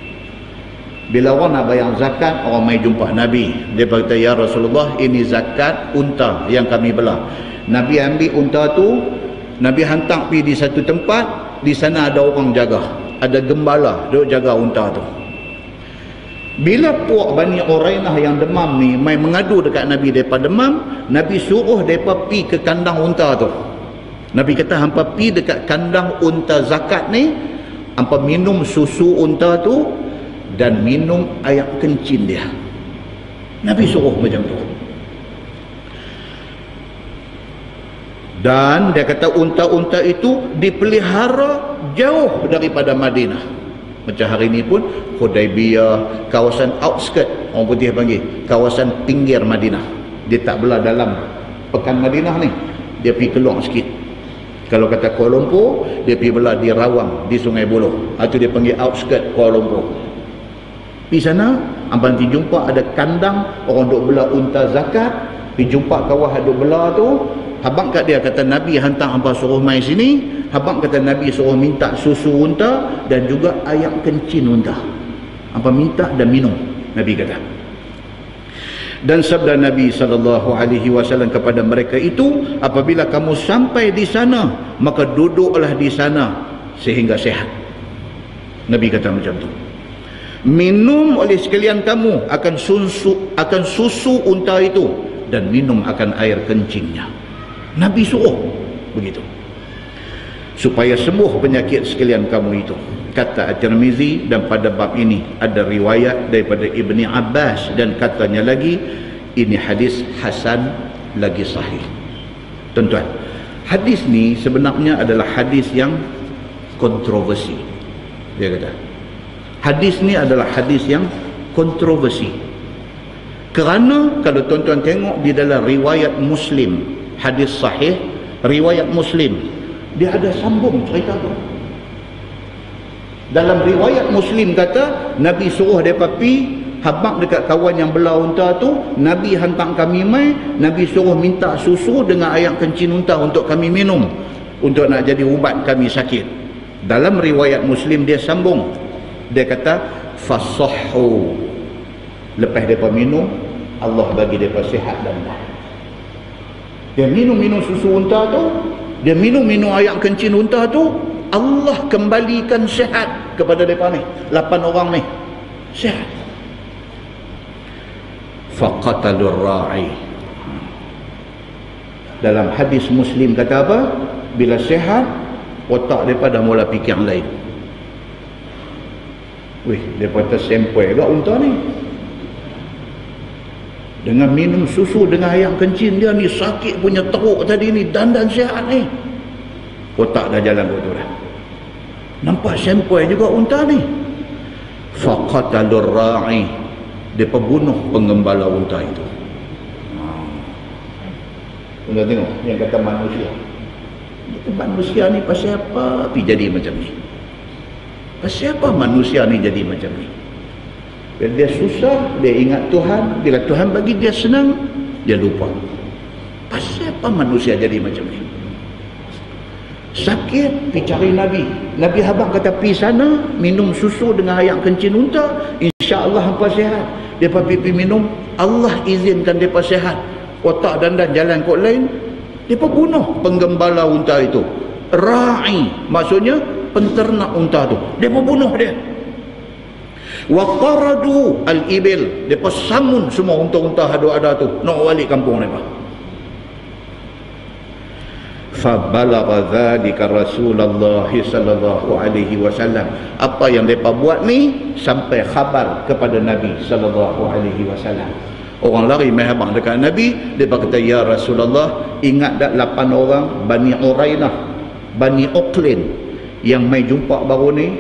[SPEAKER 1] Bila orang nak bayar zakat, orang mai jumpa Nabi. Dia berkata, ya Rasulullah, ini zakat unta yang kami bela. Nabi ambil unta tu, Nabi hantar pergi di satu tempat, di sana ada orang jaga, ada gembala duk jaga unta tu. Bila puak Bani Urainah yang demam ni mai mengadu dekat Nabi daripada demam, Nabi suruh mereka pergi ke kandang unta tu. Nabi kata, hampa pergi dekat kandang unta zakat ni, hampa minum susu unta tu dan minum air kencing dia. Nabi suruh macam tu. Dan dia kata unta-unta itu dipelihara jauh daripada Madinah. Macam hari ni pun Hudaibiyah, kawasan outskirt, orang putih panggil kawasan pinggir Madinah. Dia tak belah dalam pekan Madinah ni, dia pergi keluar sikit. Kalau kata Kuala Lumpur, dia pergi belah di Rawang, di Sungai Buloh. Itu dia panggil outskirt Kuala Lumpur. Di sana, abang nanti jumpa ada kandang orang duk belah unta zakat. Pergi jumpa kawah duk belah tu. Abang kat dia kata Nabi hantar abang suruh mai sini. Abang kata Nabi suruh minta susu unta dan juga air kencing unta. Abang minta dan minum, Nabi kata. Dan sabda Nabi SAW kepada mereka itu, apabila kamu sampai di sana, maka duduklah di sana sehingga sehat. Nabi kata macam tu. Minum oleh sekalian kamu akan susu unta itu, dan minum akan air kencingnya. Nabi suruh begitu, supaya sembuh penyakit sekalian kamu itu. Kata At-Tirmizi, dan pada bab ini ada riwayat daripada Ibni Abbas, dan katanya lagi ini hadis hasan lagi sahih. Tuan-tuan, hadis ni sebenarnya adalah hadis yang kontroversi. Dia kata hadis ni adalah hadis yang kontroversi, kerana kalau tuan-tuan tengok di dalam riwayat Muslim, hadis sahih riwayat Muslim, dia ada sambung cerita tu. Dalam riwayat Muslim kata Nabi suruh mereka pergi habaq dekat kawan yang belah unta tu. Nabi hantar kami mai, Nabi suruh minta susu dengan air kencing unta untuk kami minum, untuk nak jadi ubat kami sakit. Dalam riwayat Muslim dia sambung, dia kata fasahhu, lepas mereka minum Allah bagi mereka sihat dan baik. Dia minum susu unta tu, dia minum air kencing unta tu, Allah kembalikan sihat kepada mereka ni. 8 orang ni sihat. Faqatalur ra'i. Dalam hadis Muslim kata apa? Bila sihat, otak mereka dah mula fikir lain. Wih, mereka tersempoi juga unta ni. Dengan minum susu dengan air kencing dia ni, sakit punya teruk tadi ni, dandan sihat ni. Otak dah jalan betul dah. Nampak sempoi juga unta ni. Faqatalur ra'i. Dia pembunuh penggembala unta itu. Anda tengok yang kata manusia. Kata manusia ni pasal apa pergi jadi macam ni? Pasal apa manusia ni jadi macam ni? Bila dia susah, dia ingat Tuhan. Bila Tuhan bagi dia senang, dia lupa. Pasal apa manusia jadi macam ni? Sakit, pergi cari Nabi. Nabi habaq kata pergi sana, minum susu dengan air kencing unta, insya-Allah hampa sihat. Depa pergi minum, Allah izinkan depa sihat. Otak dandan jalan kot lain, depa bunuh penggembala unta itu. Ra'i, maksudnya penternak unta tu. Depa bunuh dia. Wa qaradu al-ibil, depa samun semua unta-unta ada tu nak balik kampung depa. Fabalagha dzalika Rasulullah sallallahu alaihi wasallam. Apa yang mereka buat ni sampai khabar kepada Nabi sallallahu alaihi wasallam. Orang lari mai habaq dekat Nabi, dia kata ya Rasulullah, ingat tak 8 orang Bani Urainah, Bani Uqlin yang mai jumpa baru ni,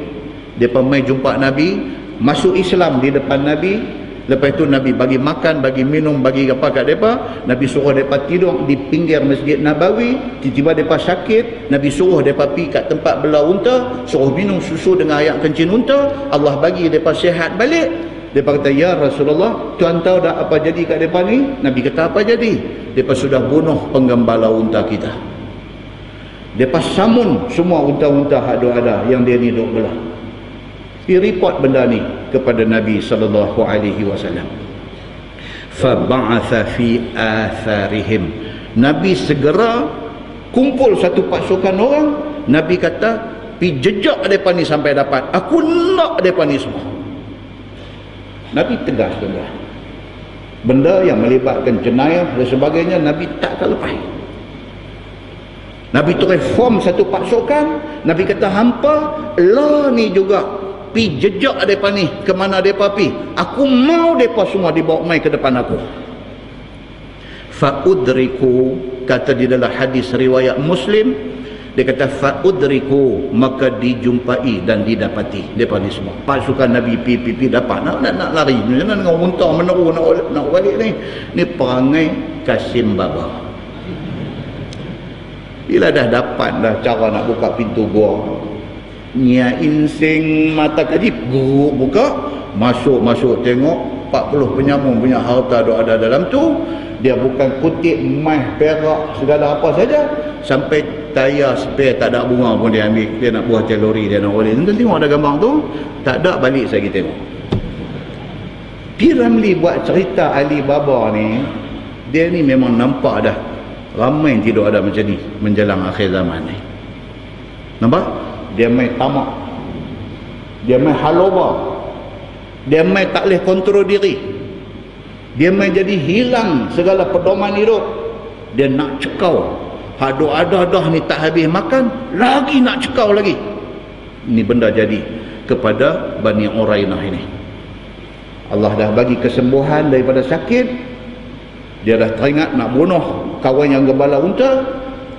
[SPEAKER 1] depa mai jumpa Nabi, masuk Islam di depan Nabi. Lepas itu Nabi bagi makan, bagi minum, bagi apa kat mereka. Nabi suruh mereka tidur di pinggir Masjid Nabawi. Tiba-tiba mereka sakit, Nabi suruh mereka pergi kat tempat belah unta, suruh minum susu dengan air kencing unta. Allah bagi mereka sihat balik. Mereka kata, ya Rasulullah, Tuhan tahu dah apa jadi kat mereka ni? Nabi kata, apa jadi? Mereka sudah bunuh penggembala unta kita. Mereka samun semua unta-unta ada yang dia ni duk belah. Dia report benda ni kepada Nabi sallallahu alaihi wasallam. Fa ba'atha fi atharihim. Nabi segera kumpul satu pasukan orang. Nabi kata, pi jejak depa ni sampai dapat. Aku nak depa ni semua. Nabi tegas tuan-tuan. Benda yang melibatkan jenayah dan sebagainya, Nabi tak akan lepas. Nabi tu reform satu pasukan. Nabi kata, hampa lah ni juga pi jejak mereka ni ke mana mereka pi. Aku mau mereka semua dibawa mai ke depan aku. Fa'udriku, kata di dalam hadis riwayat Muslim, dia kata fa'udriku, maka dijumpai dan didapati mereka ni semua. Pasukan Nabi pi dapat nak lari. Nak dengan unta meneru nak balik ni. Ni perangai Kasim Baba. Bila dah dapat dah cara nak buka pintu gua, Nya insing mata kadip, guru buka, masuk tengok 40 penyamun punya harta ada dalam tu. Dia bukan kutip emas, perak, segala apa saja, sampai tayar spare tak ada bunga pun dia ambil. Dia nak buah telori, dia nak oleh. Tuan tengok ada gambar tu, tak ada, balik saya kita tengok. P. Ramlee buat cerita Alibaba ni, dia ni memang nampak dah ramai tidak ada macam ni menjelang akhir zaman ni. Nampak? Dia main tamak, dia main haloba, dia main tak boleh kontrol diri, dia main jadi hilang segala pedoman hidup. Dia nak cekau, hadu ada ni tak habis makan, lagi nak cekau lagi. Ini benda jadi kepada Bani Urainah ini. Allah dah bagi kesembuhan daripada sakit. Dia dah teringat nak bunuh kawan yang gembala unta.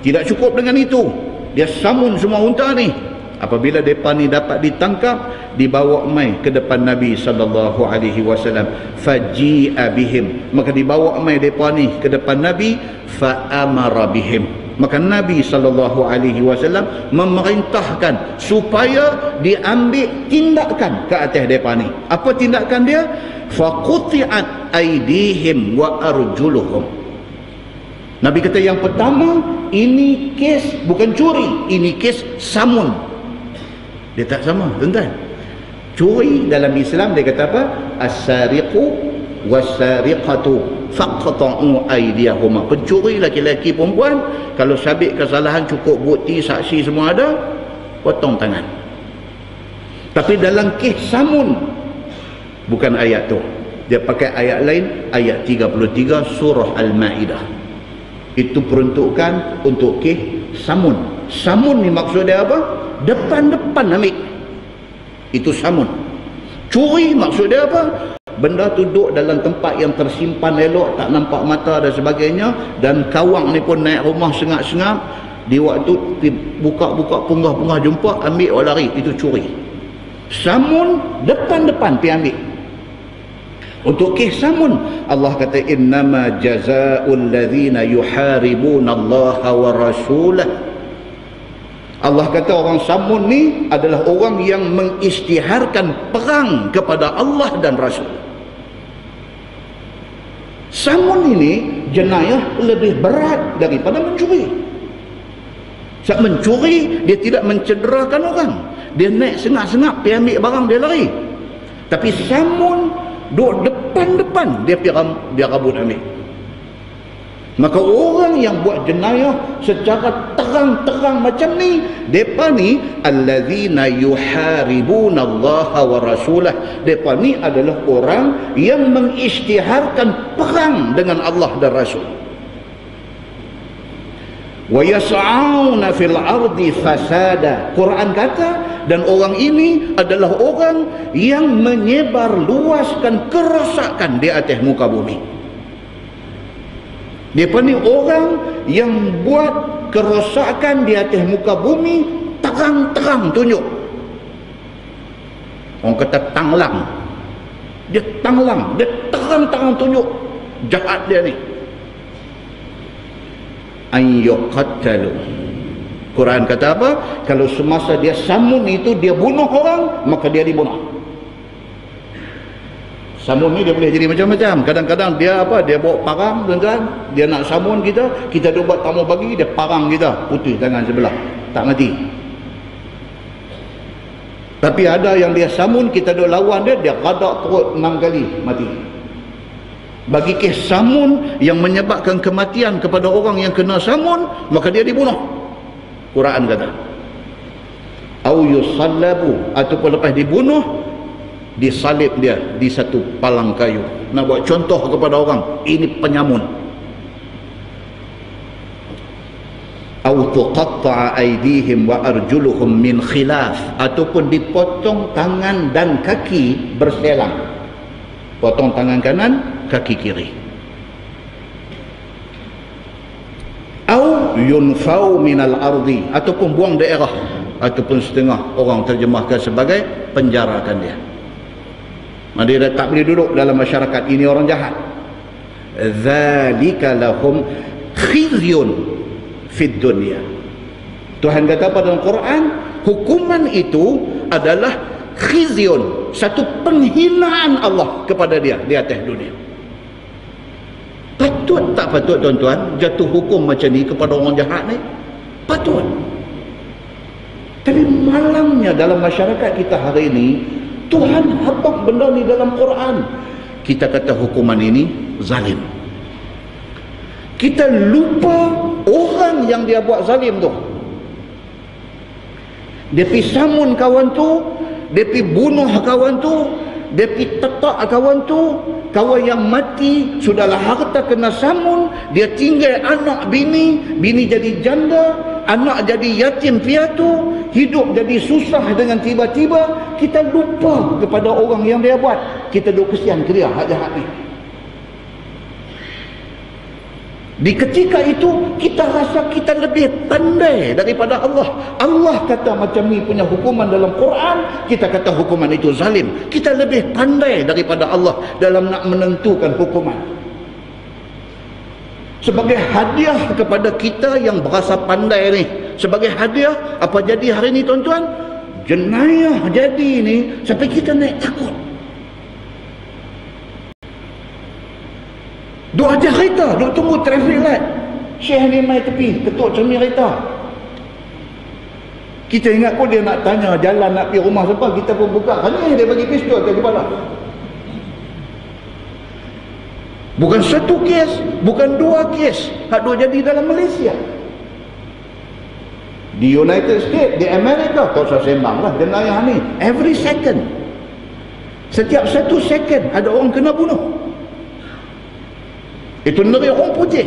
[SPEAKER 1] Tidak cukup dengan itu, dia samun semua unta ni. Apabila mereka ni dapat ditangkap, dibawa mai ke depan Nabi sallallahu alaihi wasallam, faji'a bihim, maka dibawa mai mereka ni ke depan Nabi, fa amara bihim, maka Nabi sallallahu alaihi wasallam memerintahkan supaya diambil tindakan ke atas mereka ni. Apa tindakan dia? Faquti'at aydihim wa arjuluhum. Nabi kata yang pertama, ini kes bukan curi, ini kes samun. Dia tak sama, tuan-tuan. Curi dalam Islam dia kata apa? As-sariqu was-sariqatu faqta'u aydiyahuma. Pencuri laki-laki perempuan, kalau sabit kesalahan cukup bukti saksi semua ada, potong tangan. Tapi dalam kes samun, bukan ayat tu. Dia pakai ayat lain, ayat 33 surah Al-Maidah. Itu peruntukan untuk kes samun. Samun ni maksud dia apa? Depan-depan ambil. Itu samun. Curi maksud dia apa? Benda tu duduk dalam tempat yang tersimpan elok, tak nampak mata dan sebagainya, dan kawang ni pun naik rumah sengap-sengap, di waktu buka-buka punggah-punggah jumpa, ambil orang lari. Itu curi. Samun depan-depan pergi ambil. Untuk kes samun, Allah kata innama jazaa'ul ladzina yuharibuna Allah wa rasulahu. Allah kata orang samun ni adalah orang yang mengisytiharkan perang kepada Allah dan Rasul. Samun ini jenayah lebih berat daripada mencuri. Sebab mencuri dia tidak mencederakan orang, dia naik sengap-sengap pergi ambil barang dia lari. Tapi samun duduk depan-depan dia pergi rabut ambil. Maka orang yang buat jenayah secara terang-terang macam ni, depa ni allazina yuharibuna Allah wa rasulah. Depa ni adalah orang yang mengisytiharkan perang dengan Allah dan Rasul. Wa yas'auna fil ardi fasada. Quran kata, dan orang ini adalah orang yang menyebar luaskan kerosakan di atas muka bumi. Dia ni orang yang buat kerosakan di atas muka bumi terang-terang tunjuk. Orang kata tanglang. Dia tanglang, dia terang-terang tunjuk jahat dia ni. Ayyuqattalu. Quran kata apa? Kalau semasa dia samun itu dia bunuh orang, maka dia dibunuh. Samun ni dia boleh jadi macam-macam. Kadang-kadang dia apa? Dia bawa parang, tuan-tuan. Dia nak samun kita, kita dah buat tamu bagi, dia parang kita, putih tangan sebelah, tak mati. Tapi ada yang dia samun, kita duk lawan dia, dia radak perut 6 kali, mati. Bagi kes samun yang menyebabkan kematian kepada orang yang kena samun, maka dia dibunuh. Quran kata. Au yusallabu, ataupun lepas dibunuh, disalib dia di satu palang kayu. Nak buat contoh kepada orang, ini penyamun. Au tuqatta'a aydihim wa arjuluhum min khilaf, ataupun dipotong tangan dan kaki berselang. Potong tangan kanan, kaki kiri. Au yunfau minal ardi, ataupun buang daerah, ataupun setengah orang terjemahkan sebagai penjarakan dia. Dia dah tak boleh duduk dalam masyarakat. Ini orang jahat. Dzalika lahum khizyun fid dunya. Tuhan kata pada dalam Quran, hukuman itu adalah khizyun, satu penghinaan Allah kepada dia di atas dunia. Patut tak patut tuan-tuan jatuh hukum macam ni kepada orang jahat ni? Patut. Tapi malangnya dalam masyarakat kita hari ini, Tuhan habaq benda ni dalam Quran. Kita kata hukuman ini zalim. Kita lupa orang yang dia buat zalim tu. Dia pergi samun kawan tu, dia pergi bunuh kawan tu, dia pergi tetak kawan tu, kawan yang mati sudahlah harta kena samun, dia tinggal anak bini, bini jadi janda, anak jadi yatim piatu, hidup jadi susah dengan tiba-tiba. Kita lupa kepada orang yang dia buat. Kita duk kesian ke dia hak jahat ni. Di ketika itu kita rasa kita lebih pandai daripada Allah. Allah kata macam ni punya hukuman dalam Quran, kita kata hukuman itu zalim. Kita lebih pandai daripada Allah dalam nak menentukan hukuman. Sebagai hadiah kepada kita yang berasa pandai ni, sebagai hadiah, apa jadi hari ni tuan-tuan? Jenayah jadi ni sampai kita naik takut. Duk ajar kereta, duk tunggu traffic light, Syekh ni mai tepi, ketuk cermin kereta. Kita ingat pun dia nak tanya jalan nak pergi rumah siapa, kita pun buka, hanya dia bagi pistol ke kepala. Bukan satu kes, bukan dua kes, hak duk jadi dalam Malaysia. Di United States, di Amerika, tak usah sembang lah jenayah ni. Every second, setiap satu second ada orang kena bunuh. Itu negeri orang putih.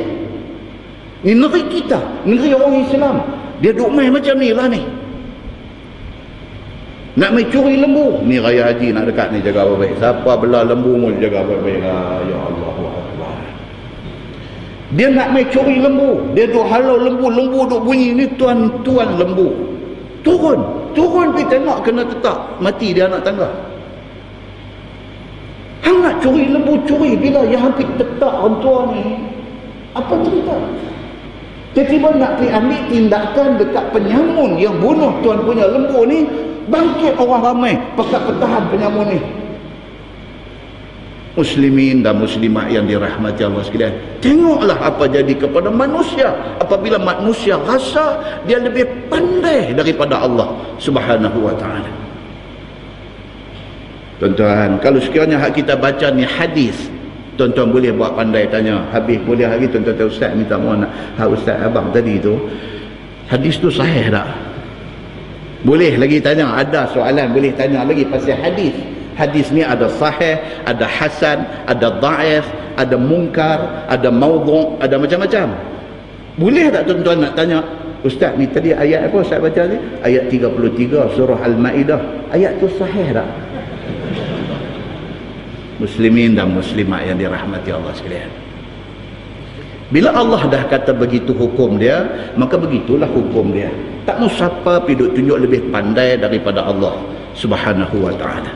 [SPEAKER 1] Ini negeri kita, negeri orang Islam. Dia duk main macam ni lah ni. Nak main curi lembu. Ni raya haji nak dekat ni, jaga baik-baik. Siapa belah lembu mu jaga baik-baik lah. Ya Allah. Dia nak main curi lembu. Dia duk halau lembu. Lembu duk bunyi ni tuan-tuan lembu. Turun pergi tengok kena tetap. Mati dia anak tangga. Hang nak curi lembu, curi bila yang hampir tetap orang tua ni. Apa cerita? Tiba-tiba nak pergi ambil tindakan dekat penyamun yang bunuh tuan punya lembu ni. Bangkit orang ramai pakat pertahan penyamun ni. Muslimin dan muslimat yang dirahmati Allah sekalian, tengoklah apa jadi kepada manusia apabila manusia rasa dia lebih pandai daripada Allah Subhanahu wa ta'ala. Tuan-tuan, kalau sekiranya hak kita baca ni hadis, tuan-tuan boleh buat pandai tanya. Habis kuliah hari tuan-tuan ustaz minta mohon hak ustaz abang tadi tu, hadis tu sahih tak? Boleh lagi tanya, ada soalan boleh tanya lagi pasal hadis. Hadis ni ada sahih, ada hasan, ada dhaif, ada munkar, ada maudhu', ada macam-macam. Boleh tak tuan-tuan nak tanya, ustaz ni tadi ayat apa ustaz baca ni? Ayat 33 surah Al-Maidah. Ayat tu sahih tak? Muslimin dan muslimat yang dirahmati Allah sekalian, bila Allah dah kata begitu hukum dia, maka begitulah hukum dia. Tak mau siapa pergi tunjuk lebih pandai daripada Allah Subhanahu wa ta'ala.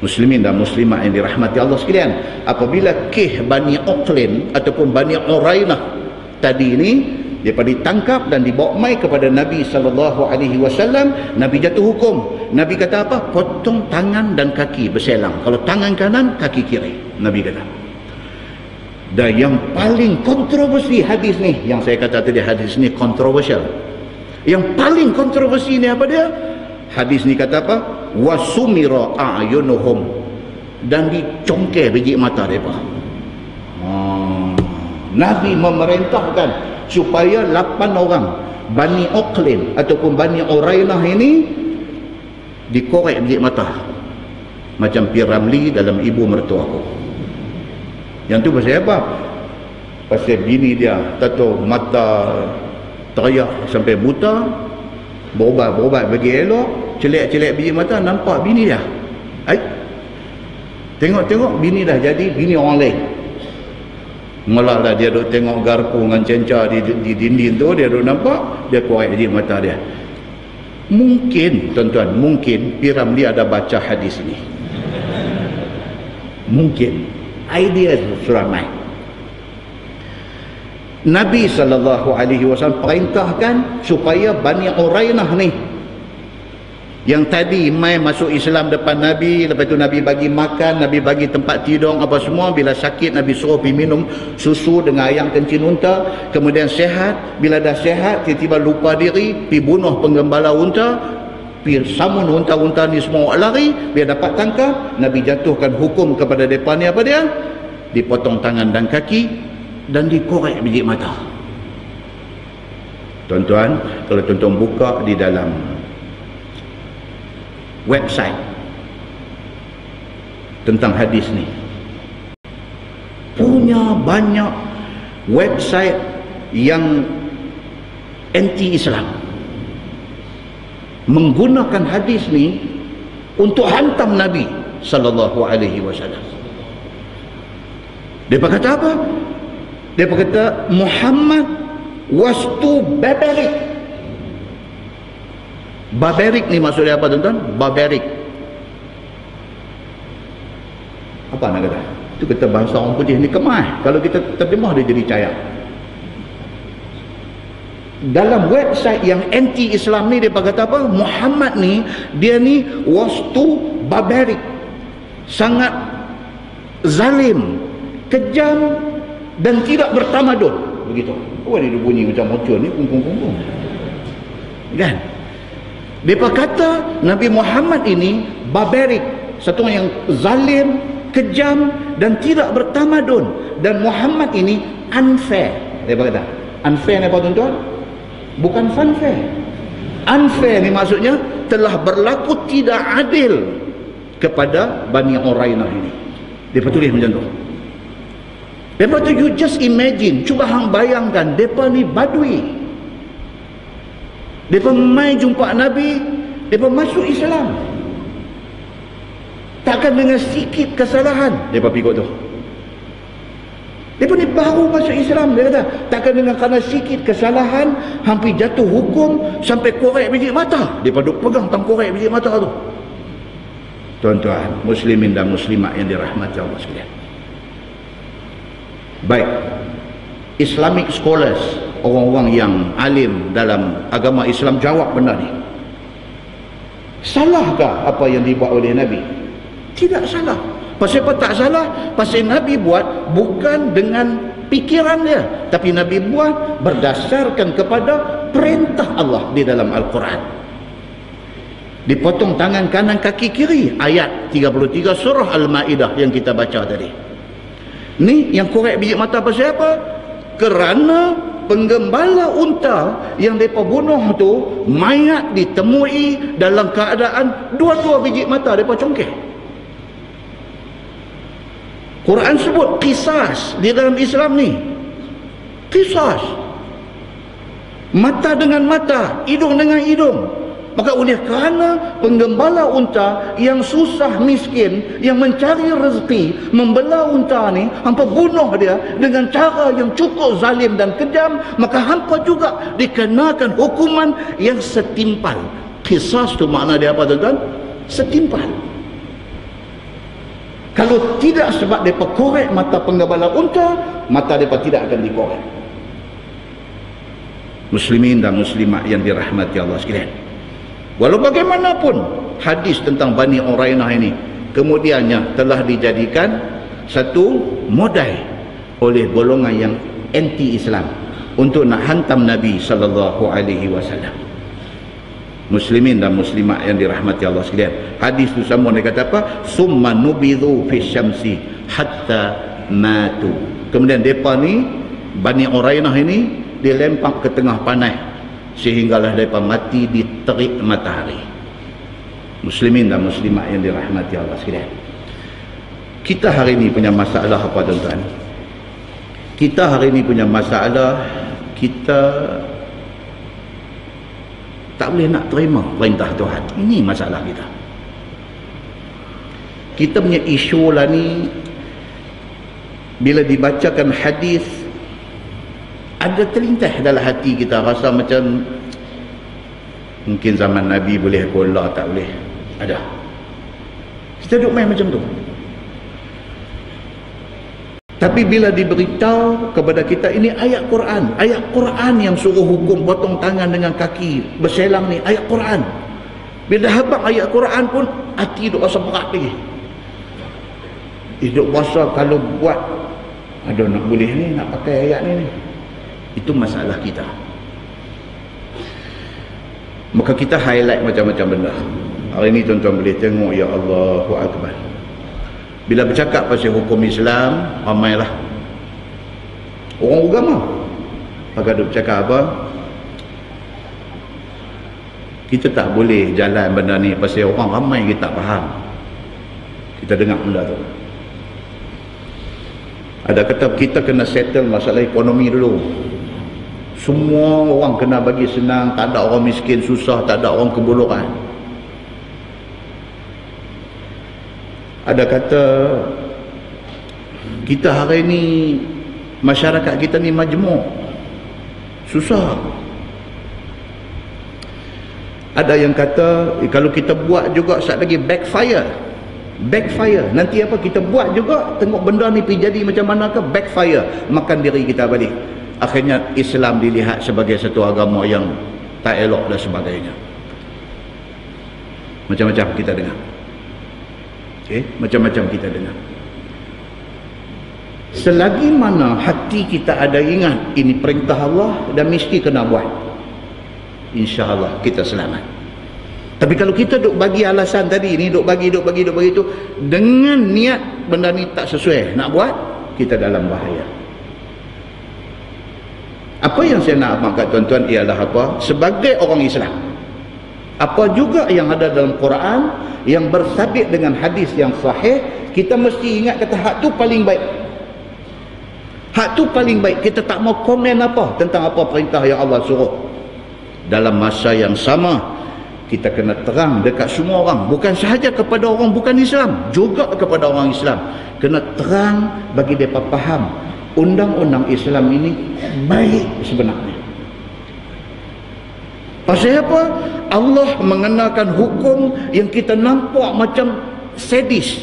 [SPEAKER 1] Muslimin dan muslimat yang dirahmati Allah sekalian, apabila kes Bani Uqlin ataupun Bani Urainah tadi ni, dia ditangkap dan dibawa mai kepada Nabi SAW. Nabi jatuh hukum. Nabi kata apa? Potong tangan dan kaki berselang. Kalau tangan kanan, kaki kiri. Nabi kata. Dan yang paling kontroversi hadis ni, yang saya kata tadi hadis ni kontroversial. Yang paling kontroversi ni apa dia? Hadis ni kata apa? Wasumira a'yunuhum, dan dicongkel biji mata mereka. Nabi memerintahkan supaya 8 orang Bani Uqlin ataupun Bani Urainah ini dikorek biji mata macam Piramli dalam ibu mertua aku. Yang tu pasal apa? Pasal bini dia tato mata teriak sampai buta, berobat bagi elok, celek biji mata, nampak bini dia. Tengok bini dah jadi bini orang lain. Malah lah dia duk tengok garpu dengan cenca di dinding tu, dia duk nampak, dia korek biji mata dia. Mungkin tuan-tuan, mungkin Piramli ada baca hadis ini. Mungkin idea surah main. Nabi SAW perintahkan supaya Bani Urainah ni yang tadi mai masuk Islam depan Nabi, lepas tu Nabi bagi makan, Nabi bagi tempat tidur apa semua, bila sakit Nabi suruh pergi minum susu dengan ayam kencing unta, kemudian sehat, bila dah sehat tiba-tiba lupa diri, pergi bunuh penggembala unta, pergi samun unta-unta ni semua lari, biar dapat tangkap. Nabi jatuhkan hukum kepada mereka ni apa dia? Dipotong tangan dan kaki dan dikorek biji mata. Tuan-tuan, kalau tuan-tuan buka di dalam website tentang hadis ni, punya banyak website yang anti-Islam menggunakan hadis ni untuk hantam Nabi sallallahu alaihi wasallam. Dia kata apa? Dia kata Muhammad was too barbaric. Barbaric ni maksudnya apa tuan-tuan? Barbaric. Apa nak kata? Itu kata bahasa orang putih ni kemah. Kalau kita terjemah dia jadi cayak. Dalam website yang anti-Islam ni dia kata apa? Muhammad ni, dia ni was too barbaric. Sangat zalim, kejam dan tidak bertamadun. Begitu. Oh, dia bunyi macam mocon ni, pung-pung-pung. Kan? Mereka kata Nabi Muhammad ini barbaric, satu yang zalim, kejam dan tidak bertamadun. Dan Muhammad ini unfair. Mereka kata unfair ni apa tuan-tuan? Bukan funfair. Unfair ni maksudnya telah berlaku tidak adil kepada Bani Urainah ini. Mereka tulis macam tu. Mereka tu, you just imagine, cuba hang bayangkan, mereka ni badui. Mereka mai jumpa Nabi, mereka masuk Islam. Takkan dengan sikit kesalahan mereka pikir tu. Mereka ni baru masuk Islam. Dia kata takkan dengan kerana sikit kesalahan hampir jatuh hukum sampai korek biji mata. Mereka duk pegang tang korek biji mata tu. Tuan-tuan muslimin dan muslimat yang dirahmati Allah sekalian, baik Islamic scholars, orang-orang yang alim dalam agama Islam, jawab benda ni. Salahkah apa yang dibuat oleh Nabi? Tidak salah. Pasal apa tak salah? Pasal Nabi buat bukan dengan pikiran dia, tapi Nabi buat berdasarkan kepada perintah Allah di dalam Al-Quran. Dipotong tangan kanan kaki kiri, ayat 33 surah Al-Ma'idah yang kita baca tadi. Ni yang korek biji mata pasal apa? Kerana penggembala unta yang mereka bunuh tu, mayat ditemui dalam keadaan dua-dua biji mata mereka congkeh. Quran sebut qisas di dalam Islam ni. Qisas. Mata dengan mata, hidung dengan hidung. Maka oleh kerana penggembala unta yang susah miskin, yang mencari rezeki, membelah unta ni, hampa bunuh dia dengan cara yang cukup zalim dan kejam, maka hampa juga dikenakan hukuman yang setimpal. Qisas tu makna dia apa tuan-tuan? Setimpal. Kalau tidak sebab mereka korek mata penggembala unta, mata mereka tidak akan dikorek. Muslimin dan muslimat yang dirahmati Allah sekalian, walau bagaimanapun hadis tentang Bani Urainah ini kemudiannya telah dijadikan satu modal oleh golongan yang anti-Islam untuk nak hantam Nabi sallallahu alaihi wasallam. Muslimin dan muslimat yang dirahmati Allah sekalian, hadis tu sama dia kata apa? Summa nubidhu fi syamsi hatta matu. Kemudian depa ni Bani Urainah ini dilempar ke tengah panas sehinggalah mereka mati di terik matahari. Muslimin dan muslimat yang dirahmati Allah sekalian, kita hari ini punya masalah apa tuan-tuan? Kita hari ini punya masalah, kita tak boleh nak terima perintah Tuhan. Ini masalah kita. Kita punya isu lah ni, bila dibacakan hadis, ada terlintas dalam hati kita, rasa macam mungkin zaman Nabi boleh, Allah tak boleh. Ada. Kita duduk main macam tu. Tapi bila diberitahu kepada kita ini ayat Quran yang suruh hukum potong tangan dengan kaki berselang ni, ayat Quran. Bila habaq ayat Quran pun hati duk rasa berat lagi. Duk rasa kalau buat ada nak boleh ni, nak pakai ayat ni. Itu masalah kita. Maka kita highlight macam-macam benda. Hari ni tuan-tuan boleh tengok, ya Allahu Akbar. Bila bercakap pasal hukum Islam, ramailah orang agama. Maka dia bercakap apa? Kita tak boleh jalan benda ni pasal orang ramai kita tak faham. Kita dengar benda tu. Ada kata kita kena settle masalah ekonomi dulu. Semua orang kena bagi senang, tak ada orang miskin susah, tak ada orang kebuluran. Ada kata kita hari ni, masyarakat kita ni majmuk, susah. Ada yang kata kalau kita buat juga sat lagi backfire. Nanti apa kita buat juga, tengok benda ni pergi jadi macam mana ke, backfire, makan diri kita balik. Akhirnya Islam dilihat sebagai satu agama yang tak elok dan sebagainya. Macam-macam kita dengar. Macam-macam kita dengar. Selagi mana hati kita ada ingat ini perintah Allah dan mesti kena buat, insya-Allah kita selamat. Tapi kalau kita duk bagi alasan tadi ni, duk bagi tu dengan niat benda ni tak sesuai nak buat, kita dalam bahaya. Apa yang saya nak maksud tuan-tuan ialah apa? Sebagai orang Islam, apa juga yang ada dalam Quran yang bersabit dengan hadis yang sahih, kita mesti ingat kata hak tu paling baik. Hak tu paling baik. Kita tak mau komen apa tentang apa perintah yang Allah suruh. Dalam masa yang sama, kita kena terang dekat semua orang, bukan sahaja kepada orang bukan Islam, juga kepada orang Islam. Kena terang bagi mereka faham undang-undang Islam ini baik sebenarnya. Pasal apa? Allah mengenakan hukum yang kita nampak macam sadis.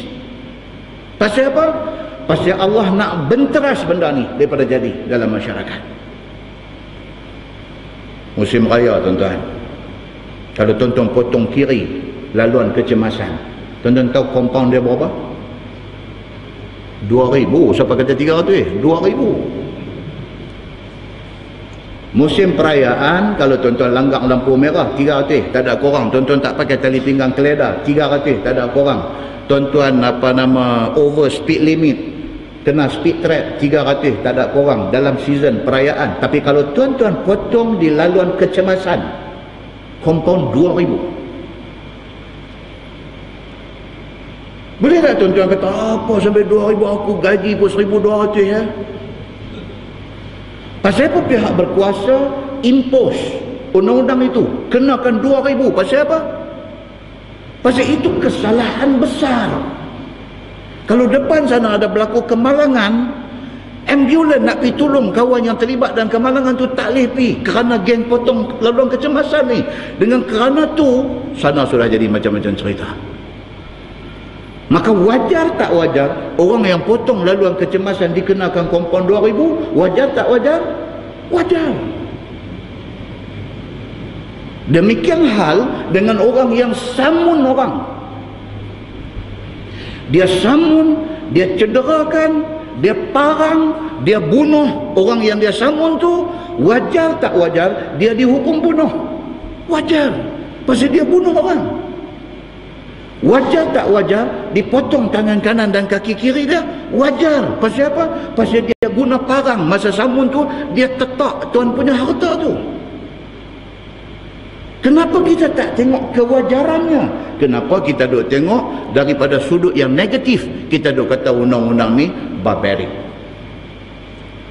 [SPEAKER 1] Pasal apa? Pasal Allah nak benteras benda ni daripada jadi dalam masyarakat. Musim raya tuan-tuan, kalau tuan-tuan potong kiri laluan kecemasan, tuan-tuan tahu compound dia berapa? 2,000. Siapa kata 300? 2,000. Musim perayaan, kalau tuan-tuan langgar lampu merah 300, tak ada korang. Tuan-tuan tak pakai tali pinggang keledar 300, tak ada korang. Tuan-tuan over speed limit, kena speed trap 300, tak ada korang dalam season perayaan. Tapi kalau tuan-tuan potong di laluan kecemasan, compound 2,000. Boleh tak tuan-tuan kata apa sampai 2,000, aku gaji pun 1,200 ya? Pasal apa pihak berkuasa impose undang-undang itu kenakan 2,000? Pasal apa? Pasal itu kesalahan besar. Kalau depan sana ada berlaku kemalangan, ambulans nak pergi tolong kawan yang terlibat dalam kemalangan tu tak boleh pergi kerana geng potong laluan kecemasan ni. Dengan kerana tu sana sudah jadi macam-macam cerita. Maka wajar tak wajar orang yang potong laluan kecemasan dikenakan kompon 2,000? Wajar tak wajar? Wajar. Demikian hal dengan orang yang samun orang. Dia samun, dia cederakan, dia parang, dia bunuh orang yang dia samun tu. Wajar tak wajar dia dihukum bunuh? Wajar. Pasal dia bunuh orang. Wajar tak wajar dipotong tangan kanan dan kaki kiri dia? Wajar. Pasal apa? Pasal dia guna parang masa samun tu, dia tetak tuan punya harta tu. Kenapa kita tak tengok kewajarannya? Kenapa kita duk tengok daripada sudut yang negatif? Kita duk kata undang-undang ni barbaric.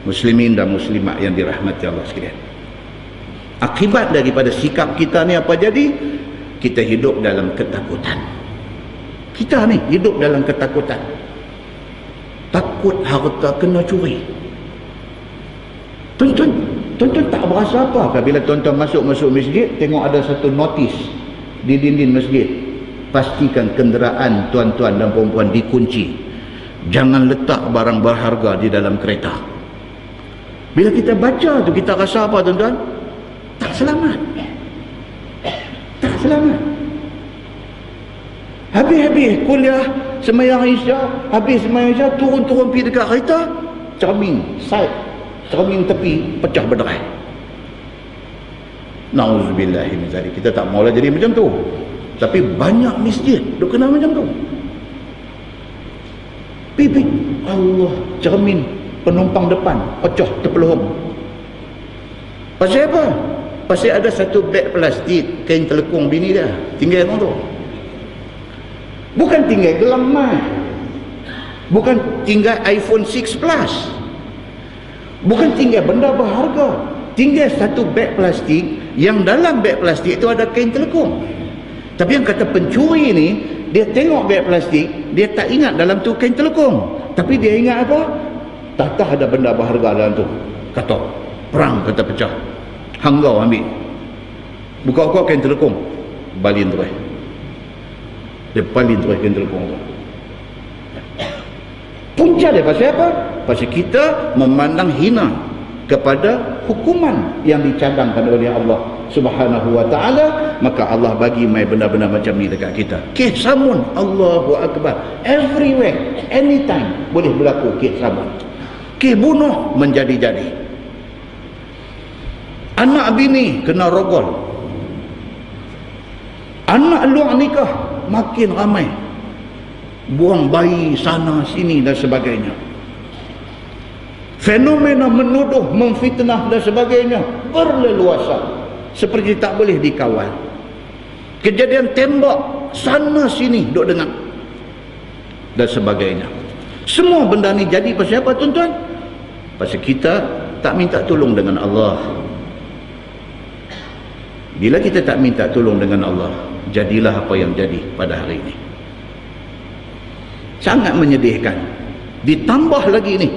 [SPEAKER 1] Muslimin dan muslimat yang dirahmati Allah sekalian, akibat daripada sikap kita ni apa jadi? Kita hidup dalam ketakutan. Kita ni hidup dalam ketakutan. Takut harta kena curi. Tuan-tuan tak berasa apa apabila tuan-tuan masuk masjid, tengok ada satu notis di dinding masjid, pastikan kenderaan tuan-tuan dan perempuan dikunci. Jangan letak barang berharga di dalam kereta. Bila kita baca tu, kita rasa apa tuan-tuan? Tak selamat. Tak selamat. Habis-habis kuliah, semayang Isya, habis semayang Isya, turun-turun pergi dekat kereta, cermin side, cermin tepi pecah berderai. Nauzubillahi min zalik. Kita tak maulah jadi macam tu, tapi banyak masjid duk kena macam tu. Pipi Allah, cermin penumpang depan pecah terpeluhung. Pasal apa? Pasal ada satu beg plastik kain telekung bini dia tinggal orang tu. Bukan tinggal gelang mai, bukan tinggal iPhone 6 Plus, bukan tinggal benda berharga, tinggal satu beg plastik yang dalam beg plastik itu ada kain telekung. Tapi yang kata pencuri ni, dia tengok beg plastik, dia tak ingat dalam tu kain telekung, tapi dia ingat apa? Tak ada benda berharga dalam tu. Kata perang, kata pecah, hanggau ambil, buka kain telekung, balin terus. Dia paling terus kain telekung tu. Punca dia pasal apa? Pasal kita memandang hina kepada hukuman yang dicadangkan oleh Allah Subhanahu wa ta'ala, maka Allah bagi mai benda-benda macam ni dekat kita. Kes samun, Allahu Akbar, everywhere, anytime boleh berlaku kes samun. Kes bunuh menjadi-jadi. Anak bini kena rogol. Anak luar nikah makin ramai. Buang bayi sana sini dan sebagainya. Fenomena menuduh, memfitnah dan sebagainya berleluasa, seperti tak boleh dikawal. Kejadian tembak sana sini duk dengar dan sebagainya. Semua benda ni jadi pasal apa tuan-tuan? Pasal kita tak minta tolong dengan Allah. Bila kita tak minta tolong dengan Allah, jadilah apa yang jadi pada hari ini. Sangat menyedihkan. Ditambah lagi ni,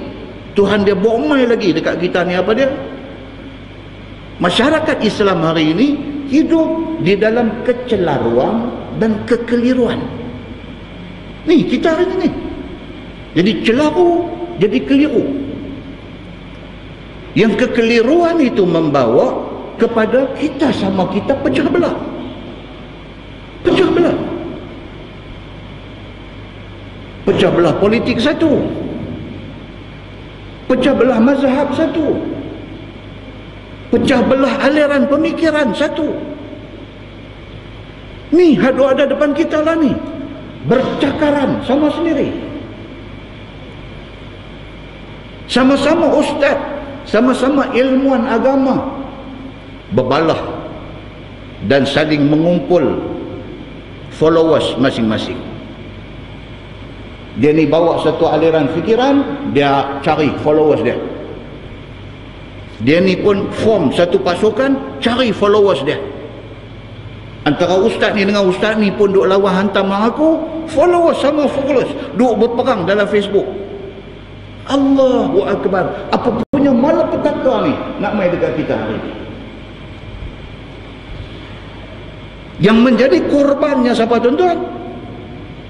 [SPEAKER 1] Tuhan dia bomai lagi dekat kita ni apa dia? Masyarakat Islam hari ini hidup di dalam kecelaruan dan kekeliruan. Ni kita hari ini. Jadi celaru, jadi keliru. Yang kekeliruan itu membawa kepada kita sama kita pecah belah. Pecah belah. Pecah belah politik satu. Pecah belah mazhab satu. Pecah belah aliran pemikiran satu. Ni hadu ada depan kita lah ni. Bercakaran sama sendiri. Sama-sama ustaz, sama-sama ilmuwan agama, berbalah dan saling mengumpul followers masing-masing. Dia ni bawa satu aliran fikiran, dia cari followers dia. Dia ni pun form satu pasukan, cari followers dia. Antara ustaz ni dengan ustaz ni pun duk lawan hantam aku, followers sama followers, duk berperang dalam Facebook. Allahu Akbar. Apa punya malapetaka ni nak main dekat kita hari ini? Yang menjadi korbannya siapa tuan-tuan?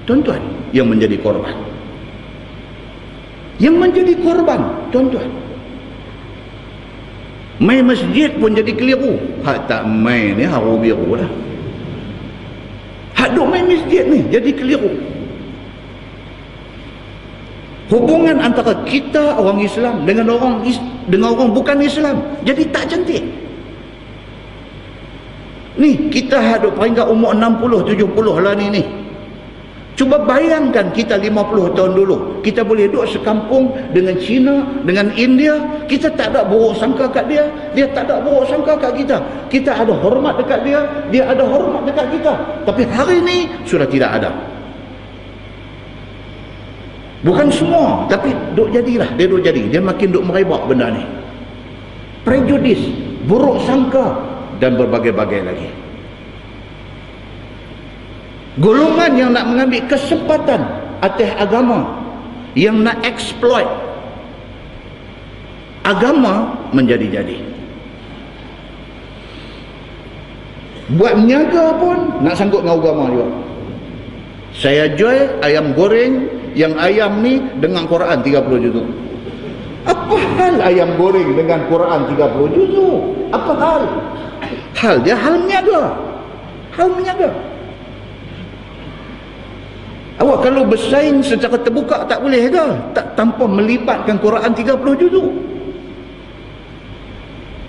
[SPEAKER 1] Tuan-tuan yang menjadi korban. Yang menjadi korban tuan-tuan. Main masjid pun jadi keliru. Hak tak main ni haru biru lah. Hak duk main masjid ni jadi keliru. Hubungan antara kita orang Islam dengan orang bukan Islam jadi tak cantik. Ni kita hadap peringkat umur 60 70 lah ni. Cuba bayangkan kita 50 tahun dulu, kita boleh duduk sekampung dengan China, dengan India, kita tak ada buruk sangka kat dia, dia tak ada buruk sangka kat kita. Kita ada hormat dekat dia, dia ada hormat dekat kita. Tapi hari ni sudah tidak ada. Bukan semua, tapi duk jadilah, dia duk jadi. Dia makin duk merebak benda ni. Prejudis, buruk sangka dan berbagai-bagai lagi. Golongan yang nak mengambil kesempatan atas agama, yang nak exploit agama menjadi-jadi. Buat niaga pun nak sangkut dengan agama juga. Saya jual ayam goreng yang ayam ni dengan Quran 30 juzuk. Apa hal ayam goreng dengan Quran 30 juzuk? Apa hal? Hal dia hal menyaga. Hal menyaga. Awak kalau bersaing secara terbuka tak boleh ke? Tak, tanpa melibatkan Quran 30 juzuk.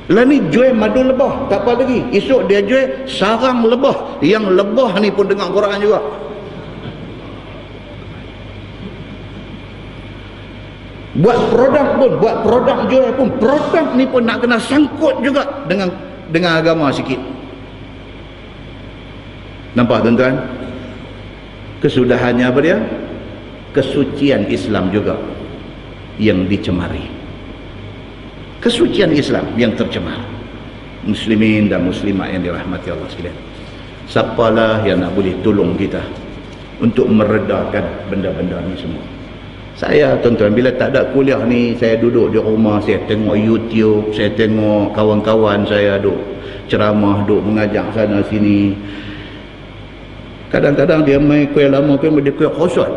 [SPEAKER 1] Lah ni jual madu lebah, tak apa lagi. Esok dia jual sarang lebah. Yang lebah ni pun dengan Quran juga. Buat produk jual pun, produk ni pun nak kena sangkut juga dengan agama sikit. Nampak tuan-tuan? Kesudahannya apa dia? Kesucian Islam juga yang dicemari. Kesucian Islam yang tercemar. Muslimin dan muslimat yang dirahmati Allah sekalian, siapalah yang nak boleh tolong kita untuk meredakan benda-benda ni semua? Saya tuan-tuan, bila tak ada kuliah ni, saya duduk di rumah, saya tengok YouTube, saya tengok kawan-kawan saya duk ceramah, duk mengajak sana sini. Kadang-kadang dia main kuih lama, dia kuih kosot.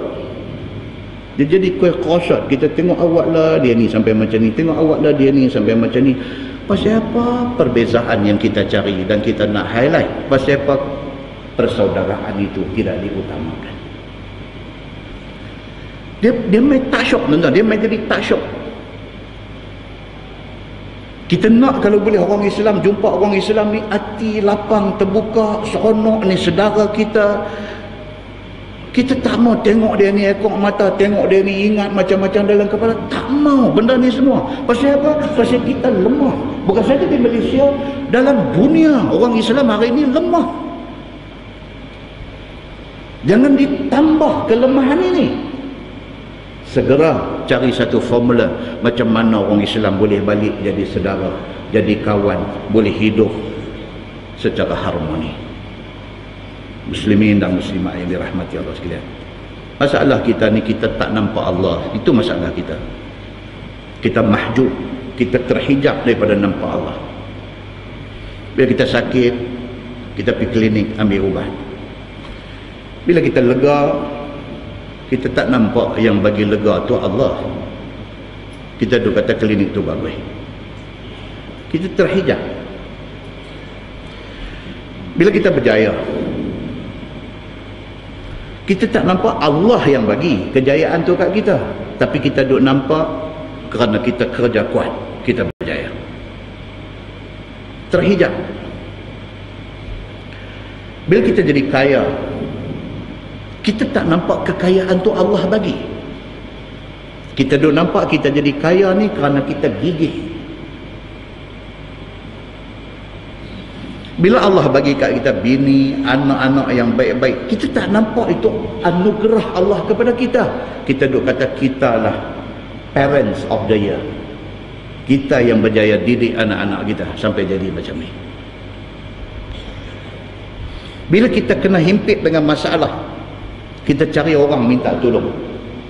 [SPEAKER 1] Dia jadi kuih kosot. Kita tengok awak lah dia ni sampai macam ni, tengok awak lah dia ni sampai macam ni. Pasal apa perbezaan yang kita cari dan kita nak highlight? Pasal apa persaudaraan itu tidak diutamakan? Dia main tasyuk, tuan-tuan. Dia main jadi tasyuk. Kita nak kalau boleh orang Islam, jumpa orang Islam ni hati lapang, terbuka, seronok ni saudara kita. Kita tak mau tengok dia ni ekor mata, tengok dia ni ingat macam-macam dalam kepala. Tak mau benda ni semua. Pasal apa? Pasal kita lemah. Bukan saja di Malaysia, dalam dunia orang Islam hari ini lemah. Jangan ditambah kelemahan ini. Segera cari satu formula macam mana orang Islam boleh balik jadi saudara, jadi kawan, boleh hidup secara harmoni. Muslimin dan muslimat yang dirahmati Allah sekalian, masalah kita ni kita tak nampak Allah. Itu masalah kita. Kita mahjub, kita terhijab daripada nampak Allah. Bila kita sakit, kita pergi klinik ambil ubat. Bila kita lega, kita tak nampak yang bagi lega tu Allah. Kita duk kata klinik tu bagus. Kita terhijab. Bila kita berjaya, kita tak nampak Allah yang bagi kejayaan tu kat kita, tapi kita duk nampak kerana kita kerja kuat, kita berjaya. Terhijab. Bila kita jadi kaya, kita tak nampak kekayaan tu Allah bagi. Kita duk nampak kita jadi kaya ni kerana kita gigih. Bila Allah bagi kat kita bini, anak-anak yang baik-baik, kita tak nampak itu anugerah Allah kepada kita. Kita duk kata kita lah parents of the year. Kita yang berjaya didik anak-anak kita sampai jadi macam ni. Bila kita kena himpit dengan masalah, kita cari orang minta tolong.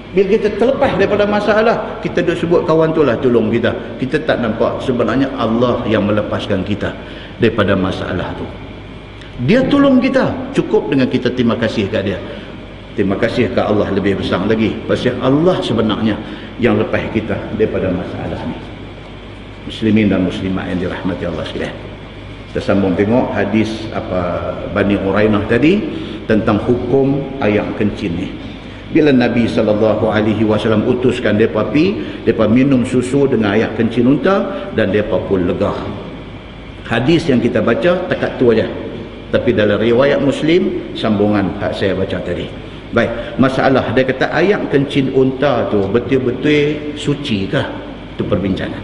[SPEAKER 1] Bila kita terlepas daripada masalah, kita duk sebut kawan tu lah tolong kita. Kita tak nampak sebenarnya Allah yang melepaskan kita daripada masalah tu. Dia tolong kita, cukup dengan kita terima kasih kat dia. Terima kasih kat Allah lebih besar lagi, pasal Allah sebenarnya yang lepas kita daripada masalah ni. Muslimin dan muslimat yang dirahmati Allah sekalian, kita sambung tengok hadis Bani Urainah tadi tentang hukum air kencing ni. Bila Nabi SAW utuskan mereka mereka minum susu dengan air kencing unta dan mereka pun lega. Hadis yang kita baca takat tu aja, tapi dalam riwayat Muslim sambungan hak saya baca tadi. Baik, masalah dia kata air kencing unta tu betul-betul suci kah? Itu perbincangan.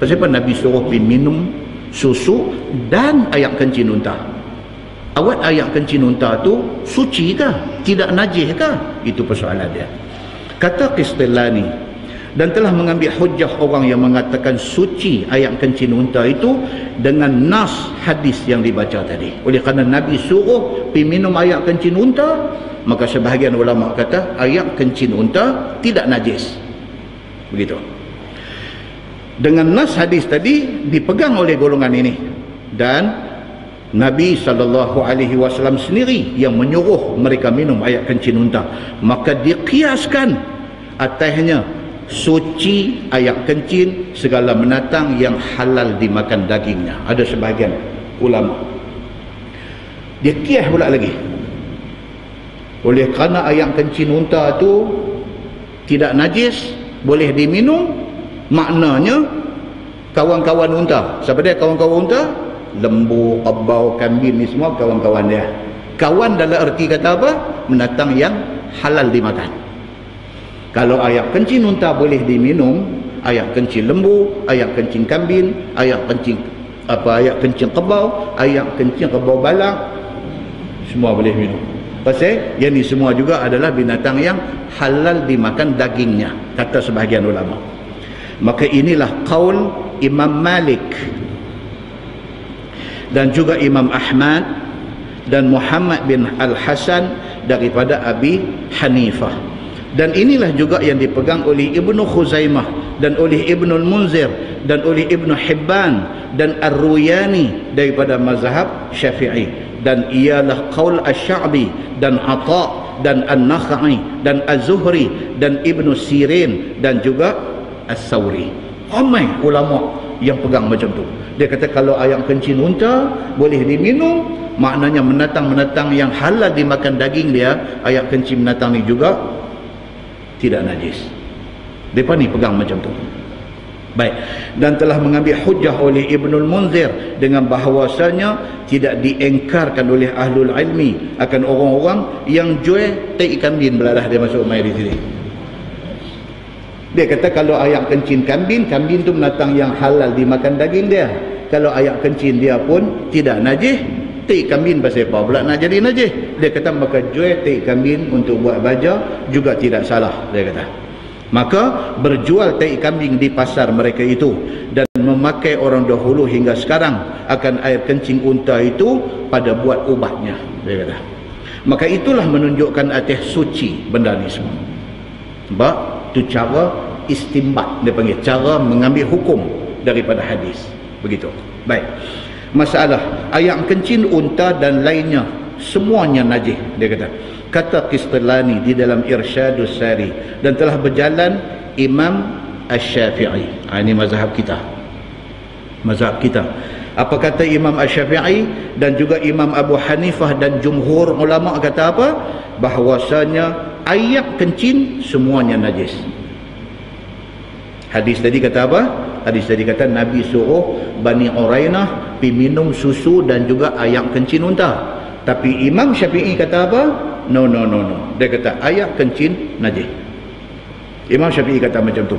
[SPEAKER 1] Pasal apa Nabi suruh pergi minum susu dan air kencing unta? Awak air kencing unta tu suci kah? Tidak najis kah? Itu persoalan dia. Kata Qistilani, dan telah mengambil hujah orang yang mengatakan suci air kencing unta itu dengan nas hadis yang dibaca tadi. Oleh kerana Nabi suruh pergi minum air kencing unta, maka sebahagian ulama kata air kencing unta tidak najis. Begitu. Dengan nas hadis tadi dipegang oleh golongan ini, dan Nabi SAW sendiri yang menyuruh mereka minum air kencing unta, maka dikiaskan atasnya suci air kencing segala binatang yang halal dimakan dagingnya. Ada sebahagian ulama dia kias pula lagi, oleh kerana air kencing unta tu tidak najis, boleh diminum, maknanya kawan-kawan unta, siapa dia kawan-kawan unta? Lembu, kebau, kambing, ni semua kawan-kawan dia. Kawan dalam erti kata apa? Binatang yang halal dimakan. Kalau air kencing unta boleh diminum, air kencing lembu, air kencing kambing, air kencing kebau, air kencing kebau balak, semua boleh minum. Pasal yang ni semua juga adalah binatang yang halal dimakan dagingnya, kata sebahagian ulama. Maka inilah qaul Imam Malik dan juga Imam Ahmad dan Muhammad bin Al-Hasan daripada Abi Hanifah. Dan inilah juga yang dipegang oleh Ibnu Khuzaimah dan oleh Ibnu Munzir dan oleh Ibnu Hibban dan Ar-Ruyani daripada mazhab Syafi'i. Dan ialah qaul Asy-Sya'bi dan Atha dan An-Nakhai dan Az-Zuhri dan Ibnu Sirin dan juga As-Sawri. Ramai ulama yang pegang macam tu. Dia kata kalau ayam kencing unta boleh diminum, maknanya binatang-binatang yang halal dimakan daging dia, ayam kencing binatang ni juga tidak najis. Mereka ni pegang macam tu. Baik, dan telah mengambil hujah oleh Ibnul Munzir dengan bahawasanya tidak diengkarkan oleh ahlul ilmi akan orang-orang yang jual tai kambing beladah dia masuk mai di sini. Dia kata kalau ayak kencing kambing, kambing tu binatang yang halal dimakan daging dia. Kalau ayak kencing dia pun tidak najis, tai kambing pasal apa pula nak jadi najis? Dia kata maka jual tai kambing untuk buat baja juga tidak salah, dia kata. Maka berjual tai kambing di pasar mereka itu dan memakai orang dahulu hingga sekarang akan air kencing unta itu pada buat ubatnya, dia kata. Maka itulah menunjukkan atas suci benda ni semua. Sebab itu cara istimbat, dia panggil cara mengambil hukum daripada hadis. Begitu. Baik. Masalah ayam kencing unta dan lainnya semuanya najis, dia kata. Kata Qistilani di dalam Irsyadus Sari, dan telah berjalan Imam Asy-Syafi'i. Ini mazhab kita. Mazhab kita. Apa kata Imam Asy-Syafi'i dan juga Imam Abu Hanifah dan jumhur ulama kata apa? Bahwasanya air kencing semuanya najis. Hadis tadi kata apa? Hadis tadi kata Nabi suruh Bani Urainah pi minum susu dan juga air kencing unta. Tapi Imam Syafi'i kata apa? No. Dia kata air kencing najis. Imam Syafi'i kata macam tu.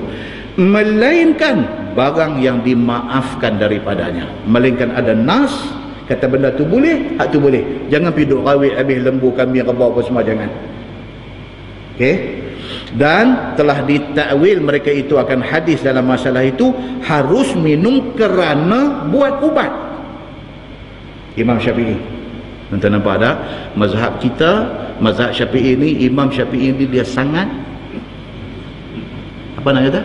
[SPEAKER 1] Melainkan barang yang dimaafkan daripadanya. Melainkan ada nas kata benda tu boleh, hak tu boleh. Jangan pergi duk rawit habis lembu, kambing, kebau apa semua, jangan. Okey? Dan telah ditakwil mereka itu akan hadis dalam masalah itu harus minum kerana buat ubat. Imam Syafi'i. Tuan-tuan nampak tak? Mazhab kita, mazhab Syafi'i ini, Imam Syafi'i ini dia sangat apa nak kata?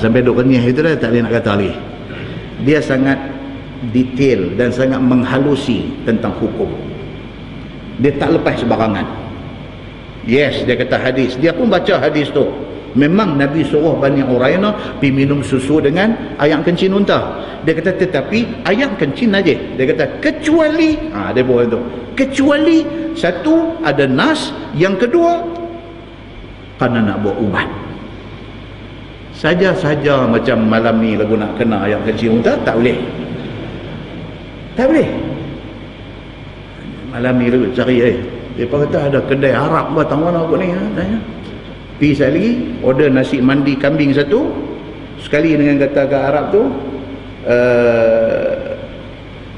[SPEAKER 1] Sampai duk kenyah itu dah tak boleh nak kata lagi. Dia sangat detail dan sangat menghalusi tentang hukum. Dia tak lepas sebarangan. Yes, dia kata hadis. Dia pun baca hadis tu. Memang Nabi suruh Bani Urainah pi minum susu dengan ayam kencing unta. Dia kata tetapi ayam kencing najis. Dia kata kecuali dia buat tu. Kecuali satu ada nas, yang kedua kerana nak buat ubat. Saja-saja macam malam ni lagu nak kena ayam kencing unta tak boleh. Tak boleh. Malam ni lagu cari dia kata ada kedai Arab batang mana apa ni tanya. Pergi sekali lagi order nasi mandi kambing satu, sekali dengan kata ke Arab tu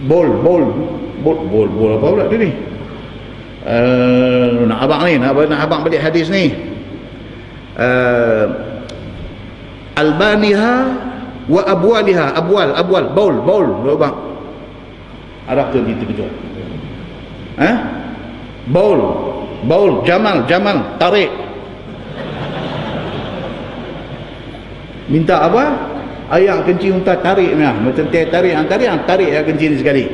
[SPEAKER 1] bol apa pula tu ni, nak abang ni nak abang balik hadis ni, albaniha wa abwaliha, abwal bol abang Arab tu terkejut. Baul Jamal tarik, minta apa? Ayam kencing unta tarik macam tarik ayam kencing ni sekali.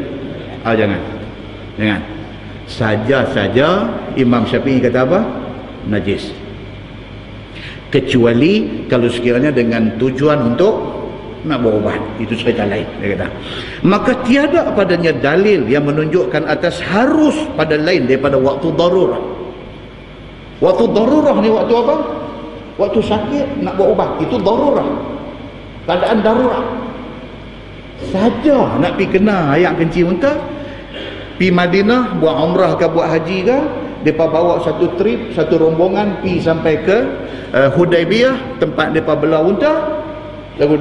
[SPEAKER 1] Jangan. Saja Imam Syafi'i kata apa? Najis. Kecuali kalau sekiranya dengan tujuan untuk nak berubat, itu cerita lain, dia kata. Maka tiada padanya dalil yang menunjukkan atas harus pada lain daripada waktu darurah. Waktu darurah ni waktu apa? Waktu sakit nak berubat, itu darurah. Keadaan darurat. Saja nak pergi kena ayam kencing unta, pergi Madinah buat umrah ke buat haji ke, mereka bawa satu trip, satu rombongan pergi sampai ke Hudaibiyah, tempat mereka belah unta. Lagu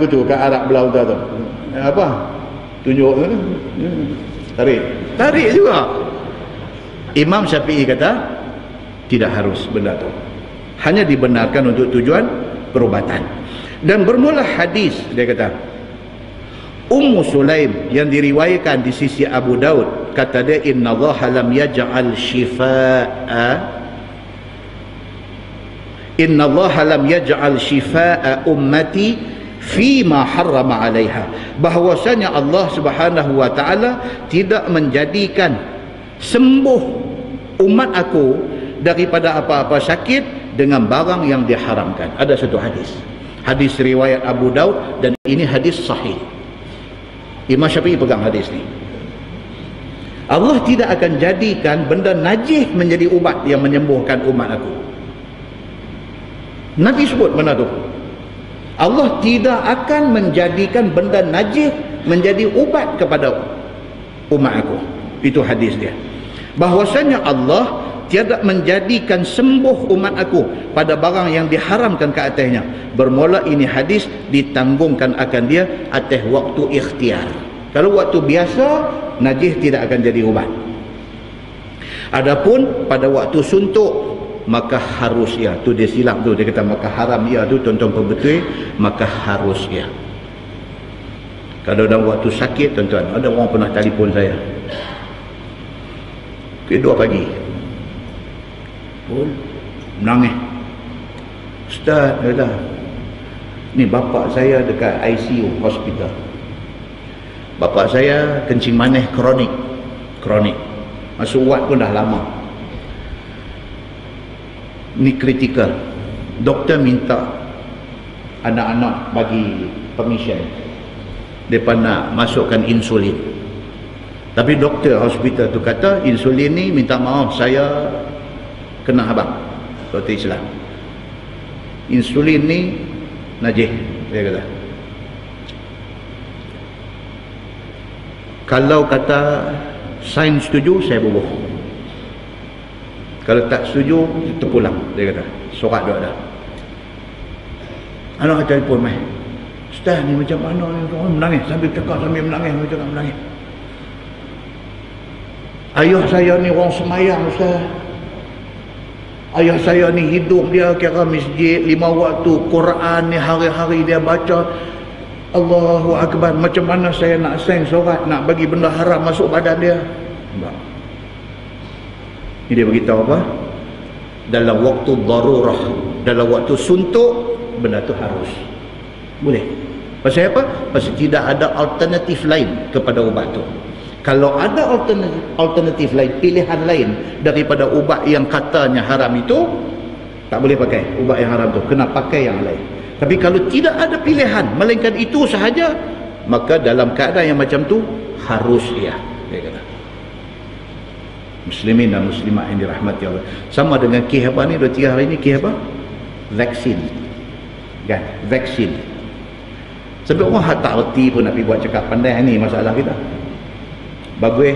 [SPEAKER 1] tu kat Arab belah unta tu. Apa? Tunjuk tarik juga. Imam Syafi'i kata tidak harus benda tu. Hanya dibenarkan untuk tujuan perubatan. Dan bermula hadis, dia kata, Ummu Sulaim yang diriwayatkan di sisi Abu Daud, kata dia, innallaha lam yaj'al shifaa'a ummati fima harrama 'alaiha. Bahwasanya Allah Subhanahu wa taala tidak menjadikan sembuh umat aku daripada apa-apa sakit dengan barang yang diharamkan. Ada satu hadis riwayat Abu Daud, dan ini hadis sahih. Imam Syafi'i pegang hadis ni. Allah tidak akan jadikan benda najis menjadi ubat yang menyembuhkan umat aku. Nabi sebut benda tu. Allah tidak akan menjadikan benda najis menjadi ubat kepada umat aku. Itu hadis dia. Bahwasanya Allah tiada menjadikan sembuh umat aku pada barang yang diharamkan ke atasnya. Bermula ini hadis ditanggungkan akan dia atas waktu ikhtiar. Kalau waktu biasa, najis tidak akan jadi ubat. Adapun pada waktu suntuk, maka harus ya. Tu dia silap tu, dia kata maka haram ya tu, tuan-tuan perbetul, maka harus ya. Kalau dalam waktu sakit, tuan-tuan, ada orang pernah telefon saya. Kedua pagi. Menangis. Ustaz, kata, ni bapak saya dekat ICU hospital. Bapak saya kencing manis kronik. Masuk wad pun dah lama. Ni kritikal. Doktor minta anak-anak bagi permission. Mereka nak masukkan insulin. Tapi doktor hospital tu kata, insulin ni minta maaf, saya kena habang. Doktor Islam, insulin ni najis, dia kata. Kalau kata sains setuju, saya bubuh. Kalau tak setuju, terpulang, dia kata. Surat dia ada. Anak telefon mai, Ustaz ni macam mana ni? Orang menangis sambil cakap, sambil menangis, menangis. Ayah saya ni orang semayang, Ustaz. Ayah saya ni hidup dia kira masjid 5 waktu, Quran ni hari-hari dia baca. Allahu Akbar. Macam mana saya nak sign surat nak bagi benda haram masuk badan dia? Ini dia beritahu apa? Dalam waktu darurah, dalam waktu suntuk, benda tu harus. Boleh. Pasal apa? Pasal tidak ada alternatif lain kepada ubat tu. Kalau ada alternatif lain, pilihan lain daripada ubat yang katanya haram itu, tak boleh pakai ubat yang haram tu, kena pakai yang lain. Tapi kalau tidak ada pilihan melainkan itu sahaja, maka dalam keadaan yang macam tu harus dia kata. Muslimin dan muslimat yang dirahmati Allah. Sama dengan kes apa ni, 2-3 hari ni, kes apa? Vaksin. Kan? Vaksin. Sebab orang tak reti pun nak pergi buat cakap pandai, ni masalah kita. Bagus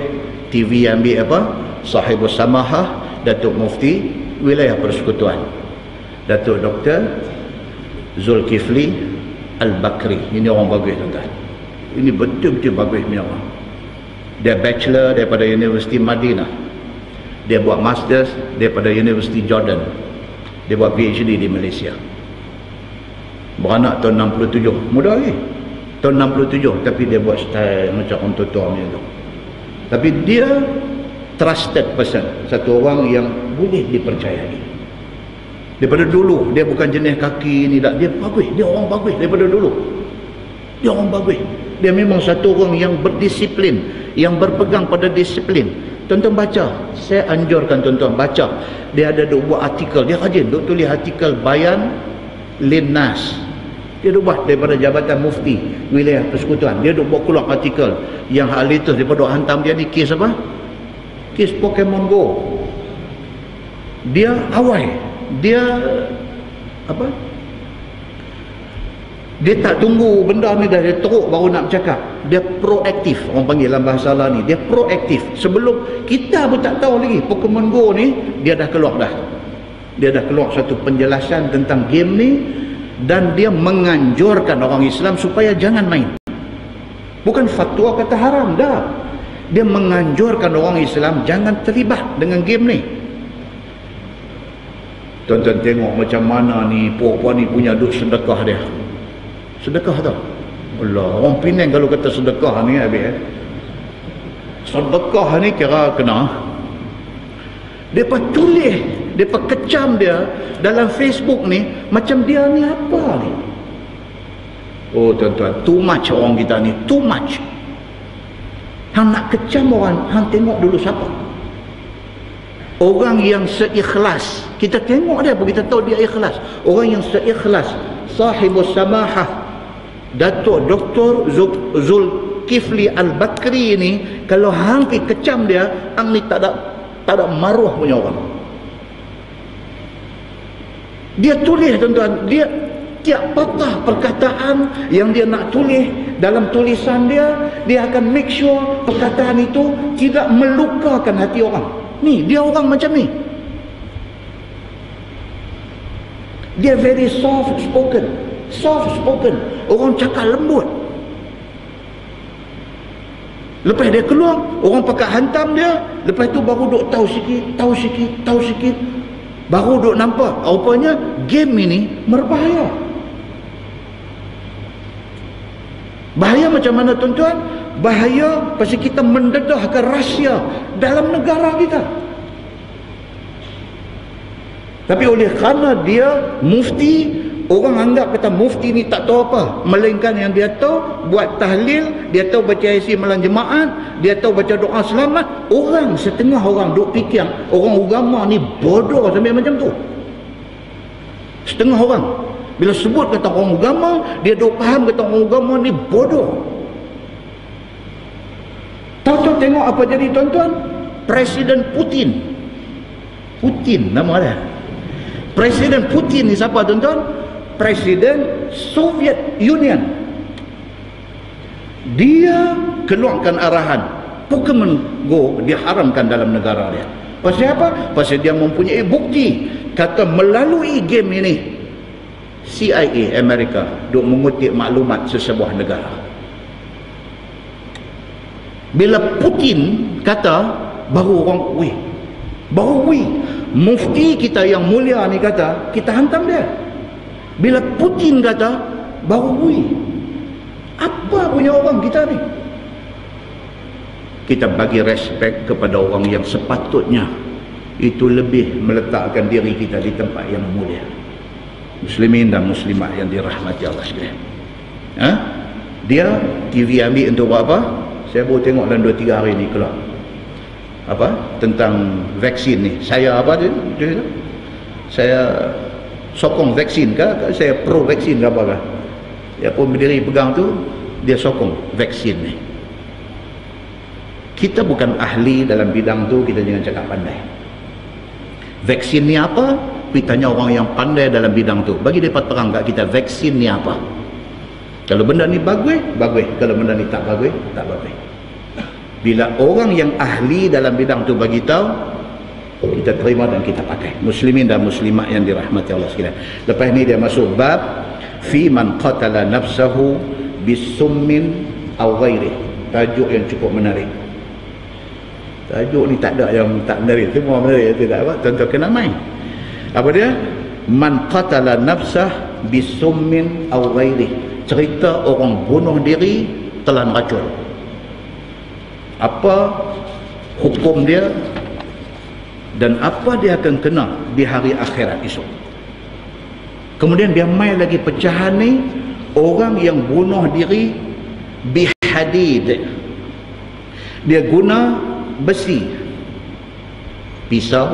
[SPEAKER 1] TV ambil apa? Sahibus Samahah, Datuk Mufti Wilayah Persekutuan, Datuk Dr. Zulkifli Al-Bakri. Ini orang bagus, tuan-tuan. Ini betul-betul bagus punya orang. Dia bachelor daripada Universiti Madinah. Dia buat masters daripada Universiti Jordan. Dia buat PhD di Malaysia. Beranak tahun 67. Muda lagi. Tahun 67, tapi dia buat style macam orang tua-tua macam tu. Tapi dia trusted person, satu orang yang boleh dipercayai. Daripada dulu dia bukan jenis kaki ni dah, dia bagus, dia orang bagus daripada dulu. Dia orang bagus. Dia memang satu orang yang berdisiplin, yang berpegang pada disiplin. Tuan-tuan baca, saya anjurkan tuan-tuan baca. Dia ada buat artikel, dia rajin duk tulis artikel Bayan Linnas. Dia duk buat daripada Jabatan Mufti Wilayah Persekutuan. Dia duk buat keluar artikel yang hal itu daripada hantam dia ni kes apa? Kes Pokemon Go. Dia awal, dia apa? Dia tak tunggu benda ni dah dia teruk baru nak bercakap. Dia proaktif, orang panggil dalam bahasa lah ni. Dia proaktif. Sebelum kita pun tak tahu lagi Pokemon Go ni, dia dah keluar dah. Dia dah keluar satu penjelasan tentang game ni, dan dia menganjurkan orang Islam supaya jangan main. Bukan fatwa kata haram dah. Dia menganjurkan orang Islam jangan terlibat dengan game ni. Tuan-tuan tengok macam mana ni puak-puak ni punya duit sedekah dia. Sedekah tau. Allah, orang Penang kalau kata sedekah ni habis. Sedekah ni kira kena. Depa tulis, depa kecam dia dalam Facebook ni macam dia ni apa ni. Oh tuan-tuan, too much orang kita ni, too much. Hang nak kecam orang, hang tengok dulu siapa. Orang yang seikhlas, kita tengok dia pun kita tahu dia ikhlas. Orang yang seikhlas, sahibus samahah, Datuk Dr. Zulkifli Al-Bakri ni, kalau hang pergi kecam dia, hang ni tak ada maruah punya orang. Dia tulis tuan-tuan, dia tiap patah perkataan yang dia nak tulis dalam tulisan dia, dia akan make sure perkataan itu tidak melukakan hati orang. Ni, dia orang macam ni. Dia very soft spoken. Orang cakap lembut. Lepas dia keluar, orang pakai hantam dia. Lepas tu baru duk tahu sikit. Baru duk nampak rupanya game ini berbahaya. Bahaya macam mana tuan-tuan? Bahaya pasal kita mendedahkan rahsia dalam negara kita. Tapi oleh kerana dia mufti, orang anggap kata mufti ni tak tahu apa, melainkan yang dia tahu buat tahlil, dia tahu baca yasin malam jemaat, dia tahu baca doa selamat. Orang setengah orang duk fikir orang agama ni bodoh sampai macam tu. Setengah orang bila sebut kata orang agama, dia duk faham kata orang agama ni bodoh. Tahu-tahu tengok apa jadi tuan-tuan? Presiden Putin nama dia. Presiden Putin ni siapa tuan-tuan? Presiden Soviet Union. Dia keluarkan arahan Pokemon Go diharamkan dalam negara dia. Pasal apa? Pasal dia mempunyai bukti kata melalui game ini CIA Amerika duk mengutip maklumat sesebuah negara. Bila Putin kata, baru orang mufti kita yang mulia ni kata, kita hantam dia. Bila Putin kata, baru apa punya orang kita ni? Kita bagi respect kepada orang yang sepatutnya. Itu lebih meletakkan diri kita di tempat yang mulia. Muslimin dan muslimat yang dirahmati Allah sekalian. Dia TV ambil untuk buat apa? Saya baru tengok dalam 2-3 hari ni keluar apa tentang vaksin ni. Saya apa dia? Saya sokong vaksin ke? Saya pro vaksin ke apa? Dia pun berdiri pegang tu, dia sokong vaksin ni. Kita bukan ahli dalam bidang tu, kita jangan cakap pandai. Vaksin ni apa? Kita tanya orang yang pandai dalam bidang tu, bagi mereka terang kat kita vaksin ni apa. Kalau benda ni bagus, bagus. Kalau benda ni tak bagus, tak bagus. Bila orang yang ahli dalam bidang tu bagi tahu, kita terima dan kita pakai. Muslimin dan muslimat yang dirahmati Allah sekalian. Lepas ni dia masuk bab fi man qatala nafsahu bisummin aw ghairi. Tajuk yang cukup menarik. Tajuk ni tak ada yang tak menarik, semua menarik, tidak apa. Tuan-tuan kena main. Apa dia? Man qatala nafsah bisummin aw ghairi. Cerita orang bunuh diri telan racun. Apa hukum dia dan apa dia akan kena di hari akhirat esok. Kemudian dia main lagi pecahan ni, orang yang bunuh diri bihadid, dia guna besi, pisau,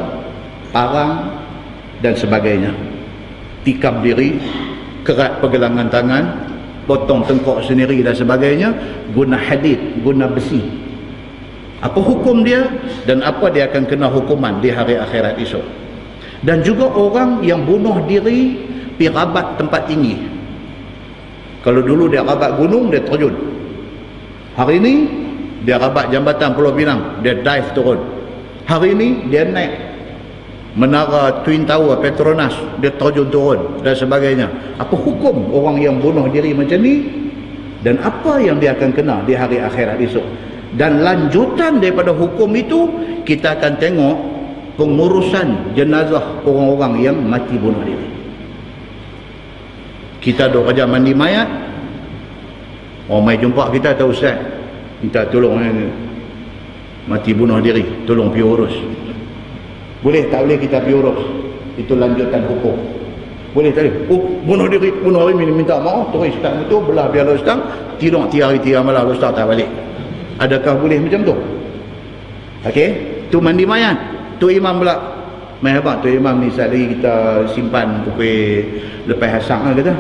[SPEAKER 1] parang dan sebagainya, tikam diri, kerat pergelangan tangan, potong tengkok sendiri dan sebagainya, guna hadid, guna besi. Apa hukum dia dan apa dia akan kena hukuman di hari akhirat esok. Dan juga orang yang bunuh diri pi rabat tempat tinggi. Kalau dulu dia rabat gunung, dia terjun. Hari ini dia rabat jambatan Pulau Pinang, dia dive turun. Hari ini dia naik menara Twin Tower Petronas, dia terjun turun dan sebagainya. Apa hukum orang yang bunuh diri macam ni dan apa yang dia akan kena di hari akhirat esok. Dan lanjutan daripada hukum itu, kita akan tengok pengurusan jenazah orang-orang yang mati bunuh diri. Kita duk kerja mandi mayat, orang mai jumpa kita, tahu ustaz, minta tolong mati bunuh diri, tolong pergi urus. Boleh tak boleh kita pergi urus? Itu lanjutan hukum. Boleh tak boleh? Oh, bunuh diri, bunuh diri, minta maaf, terus ustaz itu belah biar ustaz, tidur tiap malam ustaz tak balik. Adakah boleh macam tu? Okey, tu mandi mayat, tu imam pula. Mai abang tu imam ni saat lagi kita simpan pukul lepas asar lah kata.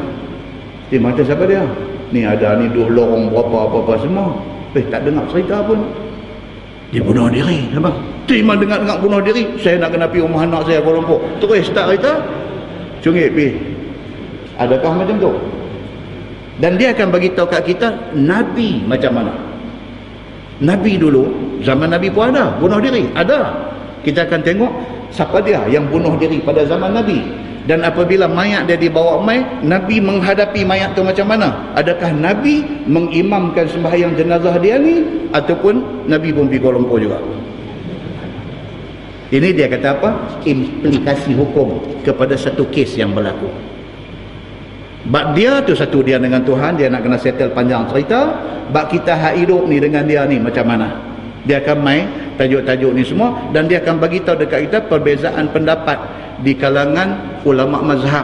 [SPEAKER 1] Mata siapa dia? Ni ada ni dua lorong berapa semua. Tak dengar cerita pun. Dia bunuh diri, abang. Tu imam dengar bunuh diri, saya nak kena pergi rumah anak saya Kuala Lumpur. Terus tak cerita. Cungit pergi. Adakah macam tu? Dan dia akan bagi tahu kat kita Nabi macam mana. Nabi dulu, zaman Nabi pun ada bunuh diri, ada. Kita akan tengok siapa dia yang bunuh diri pada zaman Nabi. Dan apabila mayat dia dibawa mai, Nabi menghadapi mayat tu macam mana? Adakah Nabi mengimamkan sembahyang jenazah dia ni, ataupun Nabi pun pergi Kuala Lumpur juga? Ini dia kata apa? Implikasi hukum kepada satu kes yang berlaku. Bak dia tu satu, dia dengan Tuhan, dia nak kena settle panjang cerita. Bak kita hak hidup ni dengan dia ni macam mana? Dia akan main tajuk-tajuk ni semua, dan dia akan bagi tahu dekat kita perbezaan pendapat di kalangan ulama mazhab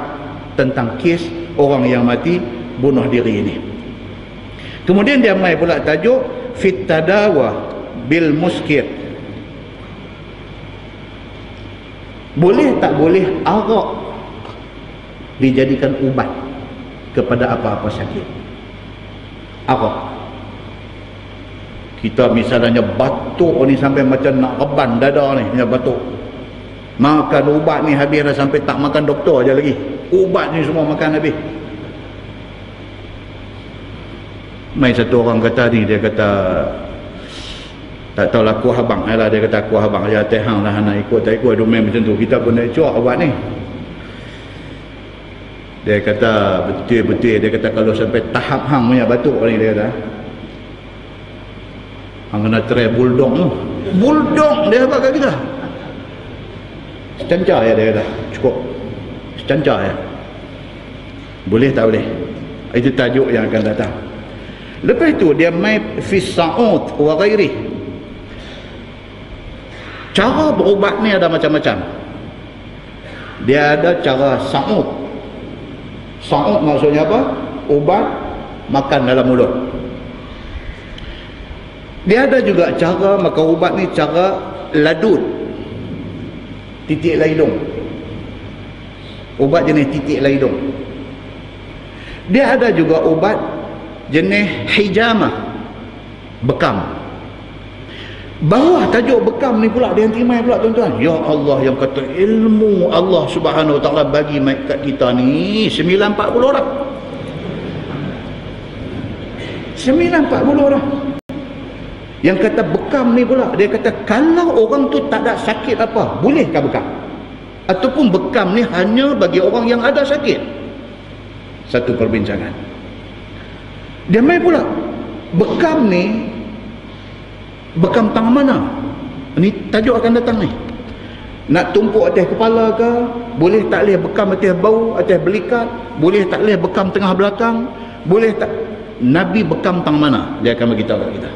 [SPEAKER 1] tentang kes orang yang mati bunuh diri ini. Kemudian dia main pula tajuk fit tadawa bil muskir. Boleh tak boleh arak dijadikan ubat kepada apa-apa sakit? Arak. Kita misalnya batuk ni sampai macam nak reban dada ni, punya batuk. Makan ubat ni habis dah, sampai tak makan doktor aja lagi. Ubat ni semua makan habis. Mai satu orang kata ni, dia kata tak tahulah kuah abang lah, dia kata kuah abang aja teh hang lah nak ikut tak ikut, main macam tu. Kita pun nak cuak ubat ni. Dia kata betul-betul, dia kata kalau sampai tahap hang punya batuk ni, dia kata hang kena try bulldog tu. Bulldog dia apa kat kita? Secancar ya, dia kata. Cukup. Secancar ya. Boleh tak boleh? Itu tajuk yang akan datang. Lepas tu dia mai fi sa'ud wa ghairi. Cara berubat ni ada macam-macam. Dia ada cara sa'ud. Sa'ud maksudnya apa? Ubat makan dalam mulut. Dia ada juga cara makan ubat ni, cara ladud, titik laidung. Ubat jenis titik laidung. Dia ada juga ubat jenis hijamah, bekam. Bawah tajuk bekam ni pula dia antimai pula tuan-tuan. Ya Allah, yang kata ilmu Allah Subhanahu Wa Taala bagi kat kita ni 940 orang. 940 orang. Yang kata bekam ni pula, dia kata kalau orang tu tak ada sakit apa, bolehkah bekam? Ataupun bekam ni hanya bagi orang yang ada sakit? Satu perbincangan. Dia main pula, bekam ni bekam tangan mana? Ini tajuk akan datang ni. Nak tumpuk atas kepala ke? Boleh tak boleh bekam atas bau, atas belikat? Boleh tak boleh bekam tengah belakang? Boleh tak? Nabi bekam tangan mana? Dia akan beritahu kat kita.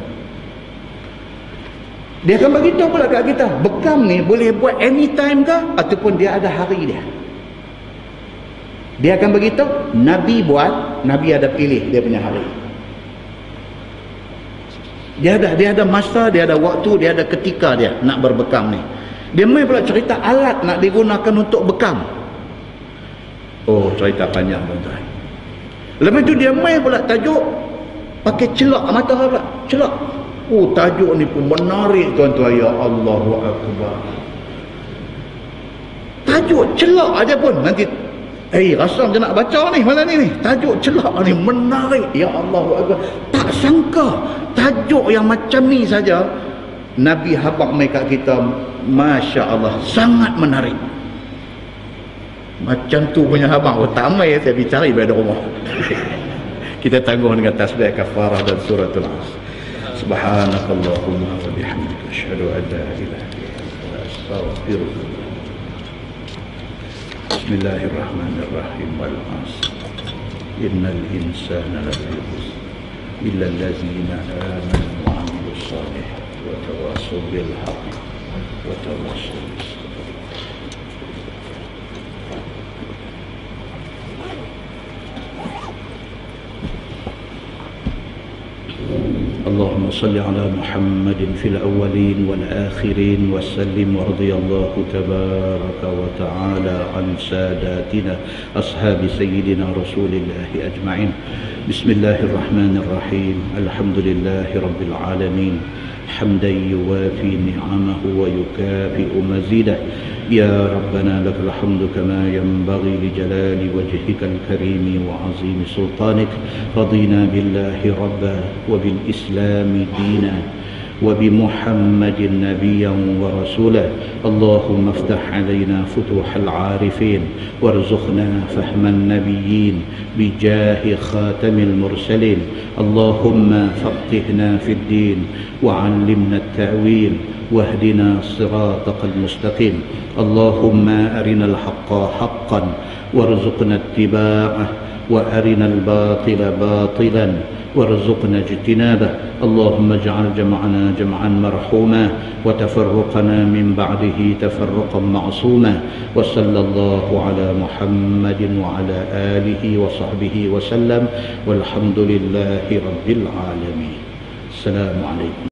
[SPEAKER 1] Dia akan beritahu pula kat kita, bekam ni boleh buat anytime ke, ataupun dia ada hari dia. Dia akan beritahu, Nabi buat, Nabi ada pilih dia punya hari. Dia ada masa, dia ada waktu, dia ada ketika dia nak berbekam ni. Dia main pula cerita alat nak digunakan untuk bekam. Oh, cerita panjang tuan-tuan. Lepas tu dia main pula tajuk pakai celak mata pula, celak. Oh, tajuk ni pun menarik tuan-tuan. Ya Allahu Akbar. Tajuk celak aja pun nanti rasa macam nak baca ni malam ni. Tajuk celak ni menarik. Ya Allahu Akbar. Tak sangka tajuk yang macam ni saja Nabi habaq mai kat kita, masya-Allah, sangat menarik. Macam tu punya habaq, tak mai saya bicara ibadah rumah. Kita tangguh dengan tasbih kafarah dan suratul Asr. Subhanakallahumma wa bihamdika asyhadu an la ilaha illa anta astaghfiruka. Bismillahirrahmanirrahim. Wal 'asr. Innal insana lafi khusr illa allazina amanu wa 'amilus solihati wa tawassaw bil haqqi wa tawassaw bis sabr. اللهم صل على محمد في الأولين والآخرين وسلم ورضي الله تبارك وتعالى عن ساداتنا أصحاب سيدنا رسول الله أجمعين. بسم الله الرحمن الرحيم. الحمد لله رب العالمين حمدا يوافي نعمه ويكافئ مزيده. يا ربنا لك الحمد كما ينبغي لجلال وجهك الكريم وعظيم سلطانك. رضينا بالله ربا وبالإسلام دينا وبمحمد نبيا ورسولا. اللهم افتح علينا فتوح العارفين وارزقنا فهم النبيين بجاه خاتم المرسلين. اللهم فقهنا في الدين وعلمنا التأويل واهدنا صراطك المستقيم. اللهم أرنا الحق حقا وارزقنا اتباعه وأرنا الباطل باطلا وارزقنا اجتنابه. اللهم اجعل جمعنا جمعا مرحوما وتفرقنا من بعده تفرقا معصوما. وصلى الله على محمد وعلى آله وصحبه وسلم والحمد لله رب العالمين. السلام عليكم.